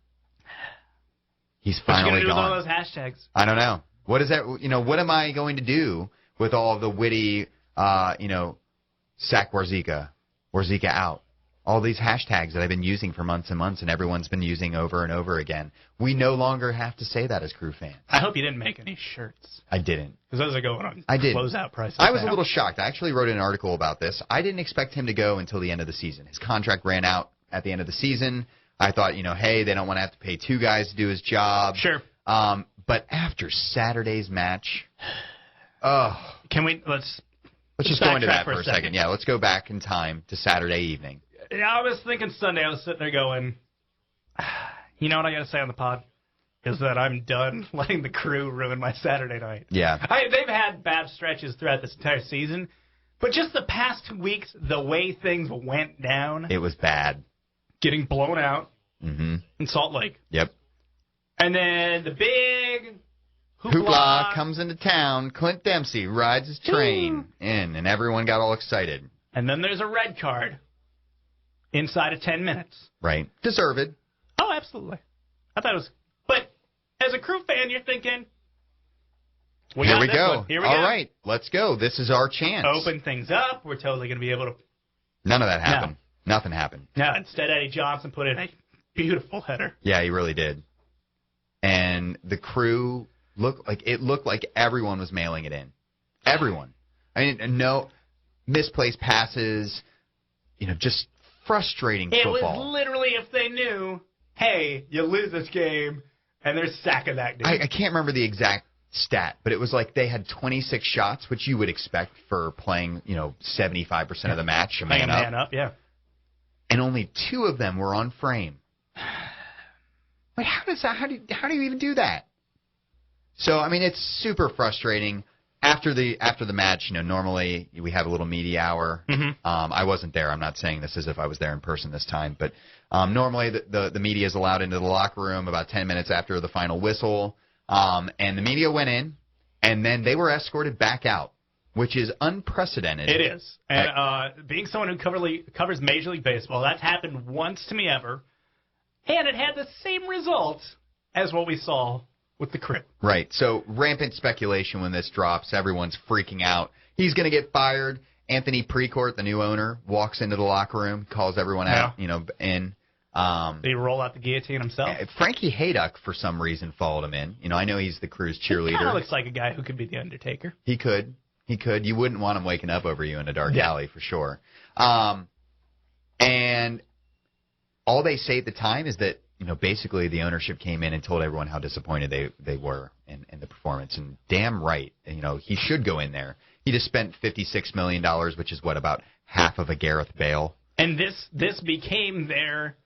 He's finally gone. What are you going to do with all gone. those hashtags? I don't know. What is that? What am I going to do with all of the witty, sack Warzika, Warzika out, all these hashtags that I've been using for months and months, and everyone's been using over and over again? We no longer have to say that as Crew fans. I hope you didn't make any shirts. I didn't. Because those are going on I did. closeout prices. I was now. a little shocked. I actually wrote an article about this. I didn't expect him to go until the end of the season. His contract ran out at the end of the season. I thought, hey, they don't want to have to pay 2 guys to do his job. Sure. But after Saturday's match, let's just go into that for a second. Yeah, let's go back in time to Saturday evening. Yeah, I was thinking Sunday. I was sitting there going, you know what I got to say on the pod? Is that I'm done letting the Crew ruin my Saturday night. Yeah. They've had bad stretches throughout this entire season, but just the past 2 weeks, the way things went down. It was bad. Getting blown out in Salt Lake. Yep. And then the big hoopla comes into town. Clint Dempsey rides his train in, and everyone got all excited. And then there's a red card inside of 10 minutes. Right. Deserved. Oh, absolutely. I thought it was... But as a Crew fan, you're thinking... Here we go. All right, let's go. This is our chance. Open things up. We're totally going to be able to... None of that happened. No. Nothing happened. No, instead Eddie Johnson put in a beautiful header. Yeah, he really did. And the Crew looked like everyone was mailing it in. Everyone. I mean, no misplaced passes, just frustrating football. It was literally if they knew, hey, you lose this game, and they're sacking that dude. I can't remember the exact stat, but it was like they had 26 shots, which you would expect for playing, 75% of the match, a man up. Yeah. And only 2 of them were on frame. Like, how do you even do that? So, I mean, it's super frustrating. After the match, normally we have a little media hour. I wasn't there. I'm not saying this as if I was there in person this time, but normally the media is allowed into the locker room about 10 minutes after the final whistle, and the media went in, and then they were escorted back out, which is unprecedented. It is. And being someone who covers Major League Baseball, that's happened once to me ever, and it had the same result as what we saw with the Crew. Right. So rampant speculation when this drops. Everyone's freaking out. He's going to get fired. Anthony Precourt, the new owner, walks into the locker room, calls everyone out, in. Did he roll out the guillotine himself? Frankie Hayduck, for some reason, followed him in. I know he's the Crew's cheerleader. He kind of looks like a guy who could be the Undertaker. He could. You wouldn't want him waking up over you in a dark alley, for sure. And all they say at the time is that, basically the ownership came in and told everyone how disappointed they were in the performance. And damn right, he should go in there. He just spent $56 million, which is, about half of a Gareth Bale. And this became their,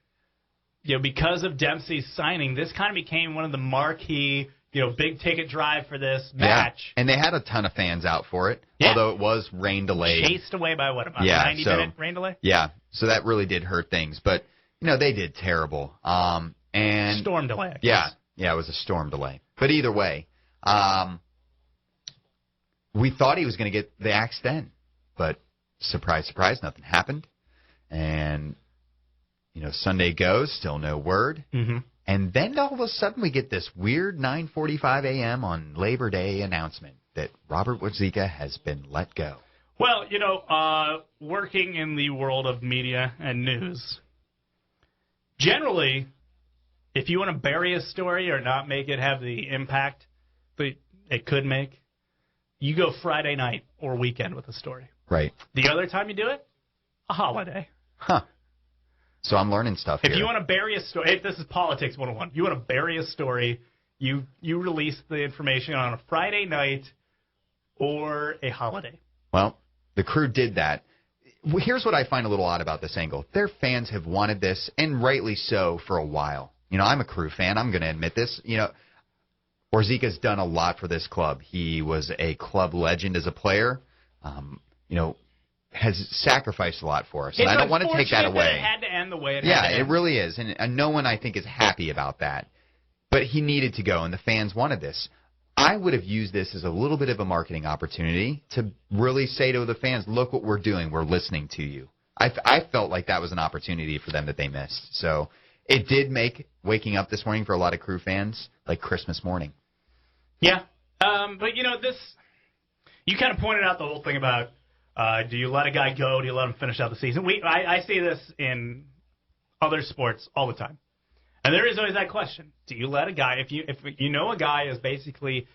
because of Dempsey's signing, this kind of became one of the marquee, big ticket drive for this match. Yeah. And they had a ton of fans out for it, although it was rain delayed. Chased away by, about 90-minute rain delay? Yeah, so that really did hurt things. But, they did terrible. And storm delay, I guess. Yeah, it was a storm delay. But either way, we thought he was going to get the axe then. But surprise, surprise, nothing happened. And, Sunday goes, still no word. Mm-hmm. And then all of a sudden we get this weird 9:45 a.m. on Labor Day announcement that Robert Wadzika has been let go. Well, working in the world of media and news, generally, if you want to bury a story or not make it have the impact that it could make, you go Friday night or weekend with a story. Right. The other time you do it, a holiday. Huh. So I'm learning stuff here. If you want to bury a story, this is Politics 101. You want to bury a story, you release the information on a Friday night or a holiday. Well, the Crew did that. Here's what I find a little odd about this angle. Their fans have wanted this, and rightly so, for a while. I'm a Crew fan. I'm going to admit this. Wadzika's done a lot for this club. He was a club legend as a player. Has sacrificed a lot for us. And I don't want to take that away. It had to end the way it had to end. It really is. And no one, I think, is happy about that. But he needed to go, and the fans wanted this. I would have used this as a little bit of a marketing opportunity to really say to the fans, look what we're doing. We're listening to you. I felt like that was an opportunity for them that they missed. So it did make waking up this morning for a lot of Crew fans like Christmas morning. Yeah. But, this – you kind of pointed out the whole thing about do you let a guy go? Do you let him finish out the season? I see this in other sports all the time. And there is always that question. Do you let a guy, if you know a guy is basically,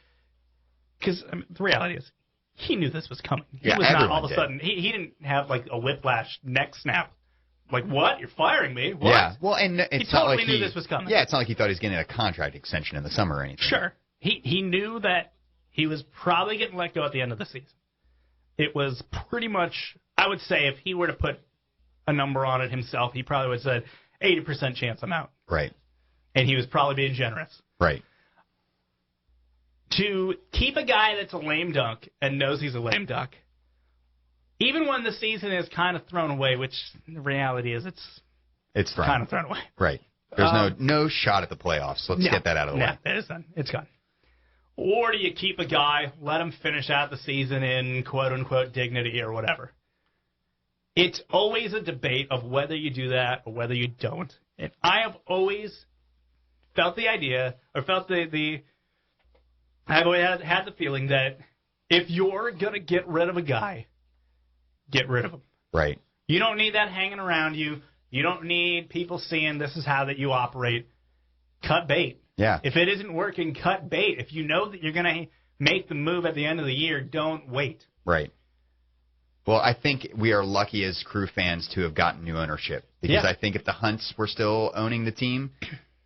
because the reality is, he knew this was coming. He was not all of a sudden, he didn't have like a whiplash neck snap. Like, what? You're firing me? What? Yeah. Well, and it's he totally not like knew this was coming. Yeah, it's not like he thought he was getting a contract extension in the summer or anything. Sure. He knew that he was probably getting let go at the end of the season. It was pretty much, I would say, if he were to put a number on it himself, he probably would have said 80% chance I'm out. Right. And he was probably being generous. Right. To keep a guy that's a lame duck and knows he's a lame duck, even when the season is kind of thrown away, which the reality is it's kind of thrown away. Right. There's no shot at the playoffs. Let's get that out of the way. Yeah, it is done. It's gone. Or do you keep a guy, let him finish out the season in quote-unquote dignity or whatever? It's always a debate of whether you do that or whether you don't. And I have always felt the idea, or felt I've always had the feeling that if you're going to get rid of a guy, get rid of him. Right. You don't need that hanging around you. You don't need people seeing this is how that you operate. Cut bait. Yeah. If it isn't working, cut bait. If you know that you're going to make the move at the end of the year, don't wait. Right. Well, I think we are lucky as Crew fans to have gotten new ownership. Because I think if the Hunts were still owning the team,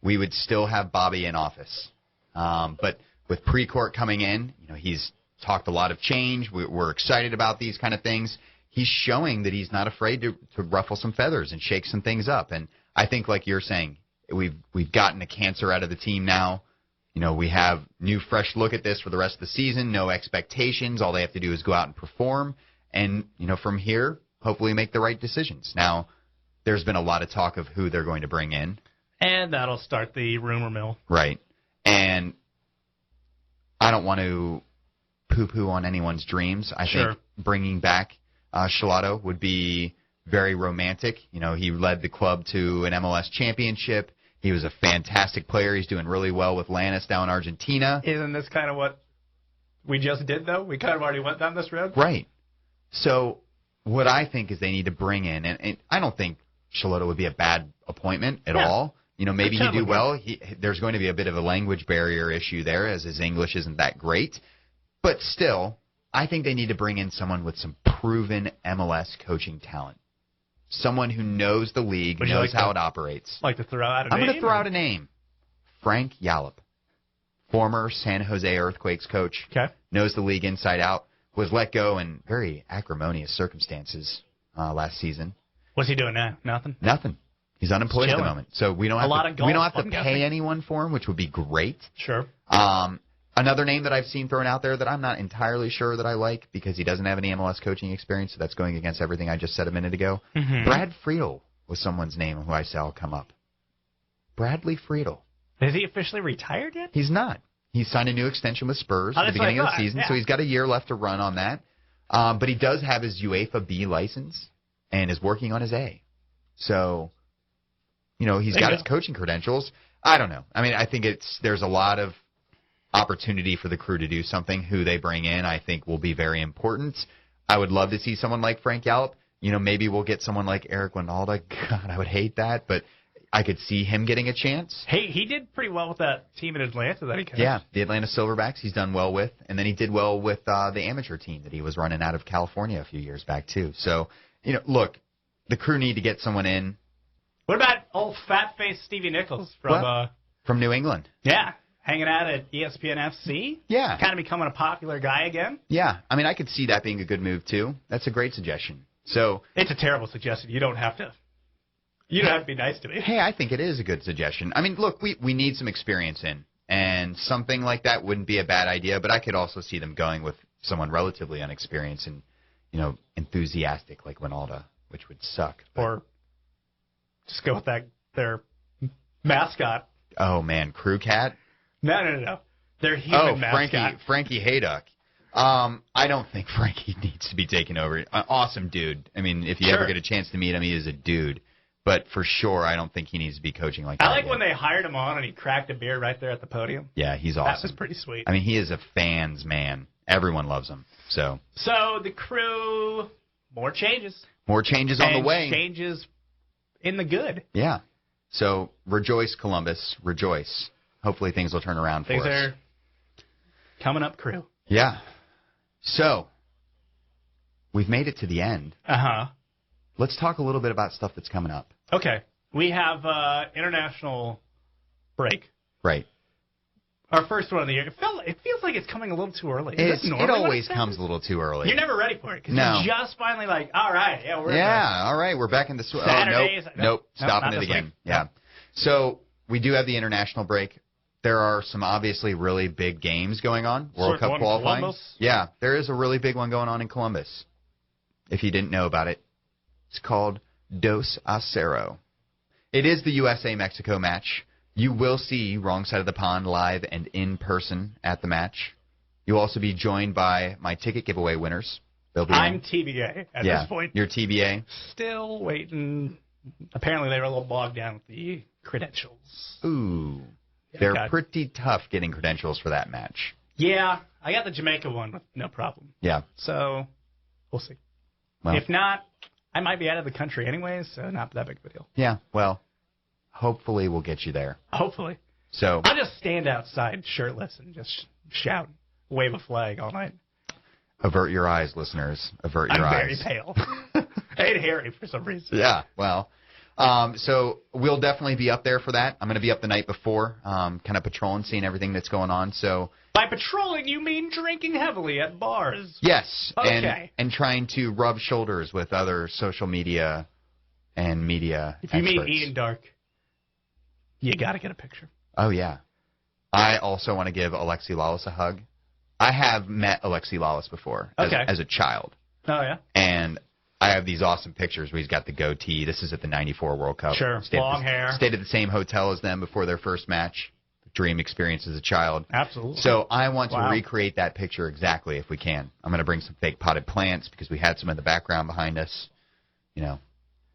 we would still have Bobby in office. But with Precourt coming in, he's talked a lot of change. We're excited about these kind of things. He's showing that he's not afraid to ruffle some feathers and shake some things up. And I think, like you're saying, we've gotten a cancer out of the team now. We have new, fresh look at this for the rest of the season. No expectations. All they have to do is go out and perform. And, from here, hopefully make the right decisions. Now, there's been a lot of talk of who they're going to bring in. And that'll start the rumor mill. Right. And I don't want to poo-poo on anyone's dreams. I think bringing back Scilato would be very romantic. He led the club to an MLS championship. He was a fantastic player. He's doing really well with Lannis down in Argentina. Isn't this kind of what we just did, though? We kind of already went down this road? Right. So what I think is they need to bring in, and I don't think Shalota would be a bad appointment at all. You know, maybe he'd do well. There's going to be a bit of a language barrier issue there, as his English isn't that great. But still, I think they need to bring in someone with some proven MLS coaching talent. Someone who knows the league, knows how it operates. Like to throw out a name? I'm going to throw out a name. Frank Yallop, former San Jose Earthquakes coach. Okay. Knows the league inside out. Was let go in very acrimonious circumstances last season. What's he doing now? Nothing? Nothing. He's unemployed at the moment. So we don't have to pay anyone for him, which would be great. Sure. Another name that I've seen thrown out there that I'm not entirely sure that I like because he doesn't have any MLS coaching experience, so that's going against everything I just said a minute ago. Mm-hmm. Brad Friedel was someone's name who I saw come up. Bradley Friedel. Is he officially retired yet? He's not. He signed a new extension with Spurs at the beginning of the season, so he's got a year left to run on that. But he does have his UEFA B license and is working on his A. So, you know, he's got his coaching credentials. I don't know. I mean, I think there's a lot of opportunity for the Crew to do something. Who they bring in, I think, will be very important. I would love to see someone like Frank Yallop. You know, maybe we'll get someone like Eric Winalda. God, I would hate that, but I could see him getting a chance. Hey, he did pretty well with that team in Atlanta that he coached. Yeah, the Atlanta Silverbacks he's done well with, and then he did well with the amateur team that he was running out of California a few years back, too. So, you know, look, the Crew need to get someone in. What about old fat-faced Stevie Nichols from New England? Yeah, hanging out at ESPN FC? Yeah. Kind of becoming a popular guy again? Yeah, I mean, I could see that being a good move, too. That's a great suggestion. So it's a terrible suggestion. You don't have to be nice to me. Hey, I think it is a good suggestion. I mean, look, we need some experience in, and something like that wouldn't be a bad idea, but I could also see them going with someone relatively unexperienced and, you know, enthusiastic like Winalda, which would suck. Or just go with their mascot. Oh, man, Crew Cat? No. Their human mascot. Frankie Hayduck. I don't think Frankie needs to be taken over. Awesome dude. I mean, if you ever get a chance to meet him, he is a dude. But for sure, I don't think he needs to be coaching like that. I like when they hired him on and he cracked a beer right there at the podium. Yeah, he's awesome. That was pretty sweet. I mean, he is a fan's man. Everyone loves him. So the Crew, more changes. More changes on the way. Changes in the good. Yeah. So rejoice, Columbus. Rejoice. Hopefully things will turn around for us. Things are coming up, Crew. Yeah. So we've made it to the end. Uh-huh. Let's talk a little bit about stuff that's coming up. Okay. We have international break. Right. Our first one of the year. It feels like it's coming a little too early. It always comes a little too early. You're never ready for it because you're just finally like, all right, all right, we're back in the Saturdays. Nope, stopping it again. Yeah. So we do have the international break. There are some obviously really big games going on. World Cup qualifying. Columbus? Yeah, there is a really big one going on in Columbus. If you didn't know about it, it's called Dos a Cero. It is the USA-Mexico match. You will see Wrong Side of the Pond live and in person at the match. You'll also be joined by my ticket giveaway winners. I'm TBA at this point. You're TBA. Still waiting. Apparently they were a little bogged down with the credentials. Ooh. They're pretty tough getting credentials for that match. Yeah. I got the Jamaica one with no problem. Yeah. So, we'll see. Well, if not, I might be out of the country anyways, so not that big of a deal. Yeah, well, hopefully we'll get you there. Hopefully. So I'll just stand outside shirtless and just shout, wave a flag all night. Avert your eyes, listeners. Avert your eyes. I'm very pale. I ain't hairy for some reason. Yeah, well, so we'll definitely be up there for that. I'm going to be up the night before, kind of patrolling, seeing everything that's going on. So by patrolling, you mean drinking heavily at bars? Yes. Okay. And trying to rub shoulders with other social media and media If you experts. meet Ian Dark, you got to get a picture. Oh, yeah. I also want to give Alexi Lawless a hug. I have met Alexi Lawless before as a child. Oh, yeah? And I have these awesome pictures where he's got the goatee. This is at the 94 World Cup. Sure, long hair. Stayed at the same hotel as them before their first match. Dream experience as a child. Absolutely. So I want to recreate that picture exactly if we can. I'm going to bring some fake potted plants because we had some in the background behind us. You know,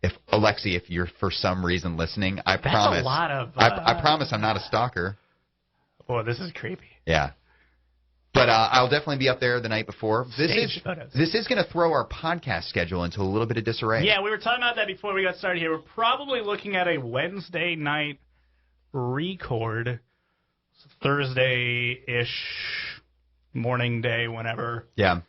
if Alexi, if you're for some reason listening, I promise. A lot of. I promise I'm not a stalker. Boy, this is creepy. Yeah. But I'll definitely be up there the night before. This is going to throw our podcast schedule into a little bit of disarray. Yeah, we were talking about that before we got started here. We're probably looking at a Wednesday night record, Thursday-ish, morning day, whenever. Yeah.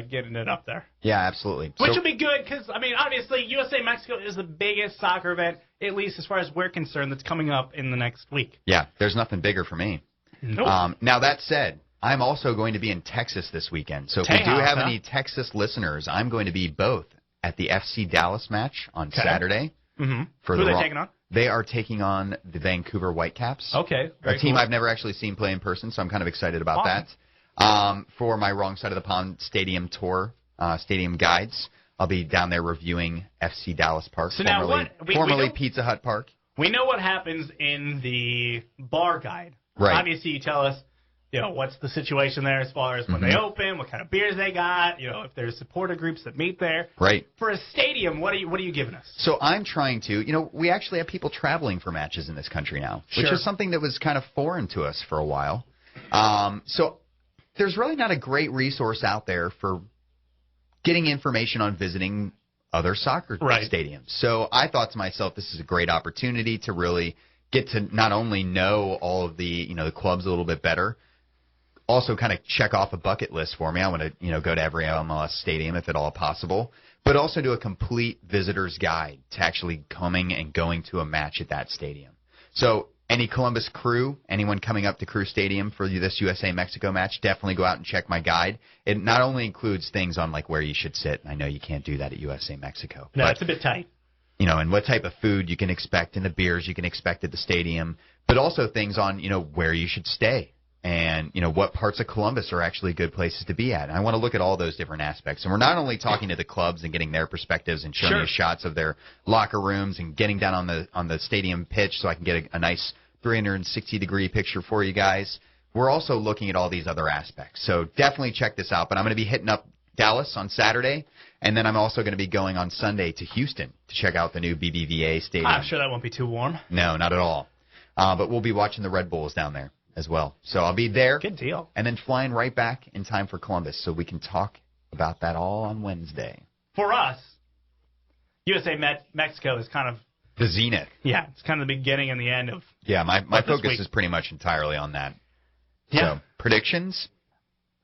Getting it up there. Yeah, absolutely. Which will be good because, I mean, obviously, USA-Mexico is the biggest soccer event, at least as far as we're concerned, that's coming up in the next week. Yeah, there's nothing bigger for me. Nope. Now, that said, I'm also going to be in Texas this weekend. So if we do have any Texas listeners, I'm going to be both at the FC Dallas match on Saturday. Mm-hmm. Who are they taking on? They are taking on the Vancouver Whitecaps. Okay. A team I've never actually seen play in person, so I'm kind of excited about that. For my Wrong Side of the Pond Stadium tour, Stadium Guides, I'll be down there reviewing FC Dallas Park, so formerly Pizza Hut Park. We know what happens in the bar guide. Right. Obviously, you tell us, what's the situation there as far as when they open, what kind of beers they got, if there's supporter groups that meet there. Right. For a stadium, what are you giving us? So I'm trying to, we actually have people traveling for matches in this country now, which is something that was kind of foreign to us for a while. So there's really not a great resource out there for getting information on visiting other soccer stadiums. So I thought to myself, this is a great opportunity to really get to not only know all of the, the clubs a little bit better, also kind of check off a bucket list for me. I want to, go to every MLS stadium if at all possible, but also do a complete visitor's guide to actually coming and going to a match at that stadium. So any Columbus crew, anyone coming up to Crew Stadium for this USA-Mexico match, definitely go out and check my guide. It not only includes things on like where you should sit, and I know you can't do that at USA-Mexico. No, it's a bit tight. And what type of food you can expect and the beers you can expect at the stadium, but also things on, where you should stay and, what parts of Columbus are actually good places to be at. And I want to look at all those different aspects. And we're not only talking to the clubs and getting their perspectives and showing you shots of their locker rooms and getting down on the stadium pitch so I can get a nice 360-degree picture for you guys. We're also looking at all these other aspects. So definitely check this out. But I'm going to be hitting up Dallas on Saturday, and then I'm also going to be going on Sunday to Houston to check out the new BBVA Stadium. I'm sure that won't be too warm. No, not at all. But we'll be watching the Red Bulls down there as well. So I'll be there. Good deal. And then flying right back in time for Columbus so we can talk about that all on Wednesday. For us, USA-Mexico is kind of the zenith. Yeah, it's kind of the beginning and the end of. Yeah, my focus is pretty much entirely on that. Yeah. So, predictions?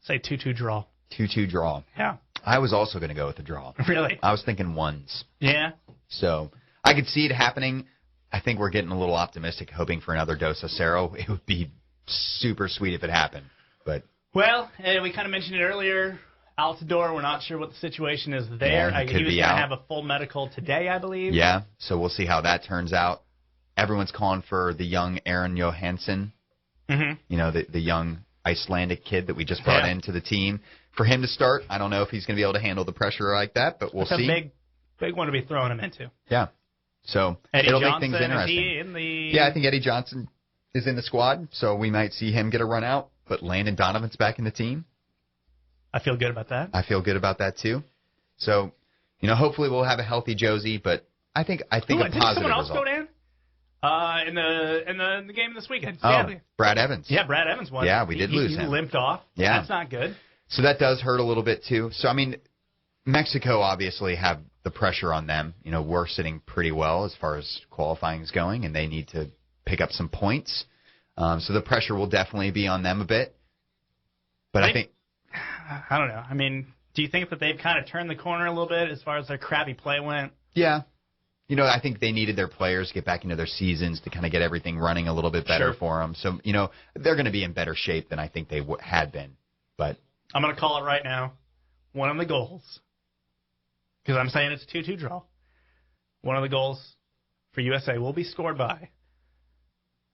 Say 2-2 draw. 2-2 draw. Yeah. I was also going to go with a draw. Really? I was thinking ones. Yeah. So, I could see it happening. I think we're getting a little optimistic, hoping for another Dos a Cero. It would be super sweet if it happened. But well, we kind of mentioned it earlier. Altidore, we're not sure what the situation is there. Yeah, he was going to have a full medical today, I believe. Yeah, so we'll see how that turns out. Everyone's calling for the young Aaron Johansson, the young Icelandic kid that we just brought into the team. For him to start, I don't know if he's going to be able to handle the pressure like that, but we'll see. It's a big one to be throwing him into. Yeah. So it'll make things interesting. Is he in the... Yeah, I think Eddie Johnson is in the squad, so we might see him get a run out, but Landon Donovan's back in the team. I feel good about that. I feel good about that too. So, hopefully we'll have a healthy Josie, but I think a positive result. Did someone else go down in the game this weekend? Brad Evans. Yeah, Brad Evans won. Yeah, we did lose him. He limped off. Yeah. That's not good. So that does hurt a little bit too. So, Mexico obviously have the pressure on them. We're sitting pretty well as far as qualifying is going, and they need to pick up some points. So the pressure will definitely be on them a bit. But I think... I don't know. Do you think that they've kind of turned the corner a little bit as far as their crappy play went? Yeah. I think they needed their players to get back into their seasons to kind of get everything running a little bit better for them. So, they're going to be in better shape than I think they had been. But I'm going to call it right now. One of the goals, because I'm saying it's a 2-2 draw, one of the goals for USA will be scored by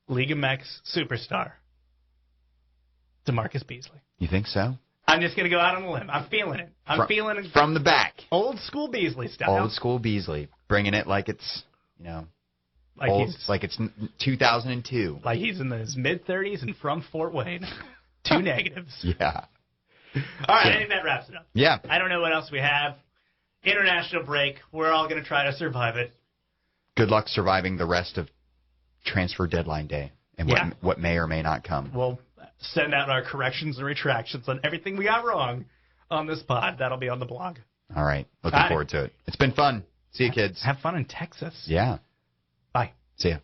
Liga MX superstar DeMarcus Beasley. You think so? I'm just going to go out on a limb. I'm feeling it. Feeling it. From the back. Old school Beasley style. Old school Beasley. Bringing it like it's, like it's 2002. Like he's in his mid-30s and from Fort Wayne. 2 negatives. Yeah. All right, I think that wraps it up. Yeah. I don't know what else we have. International break. We're all going to try to survive it. Good luck surviving the rest of transfer deadline day and what may or may not come. Well, send out our corrections and retractions on everything we got wrong on this pod. That'll be on the blog. All right. Looking forward to it. It's been fun. See you, kids. Have fun in Texas. Yeah. Bye. See ya.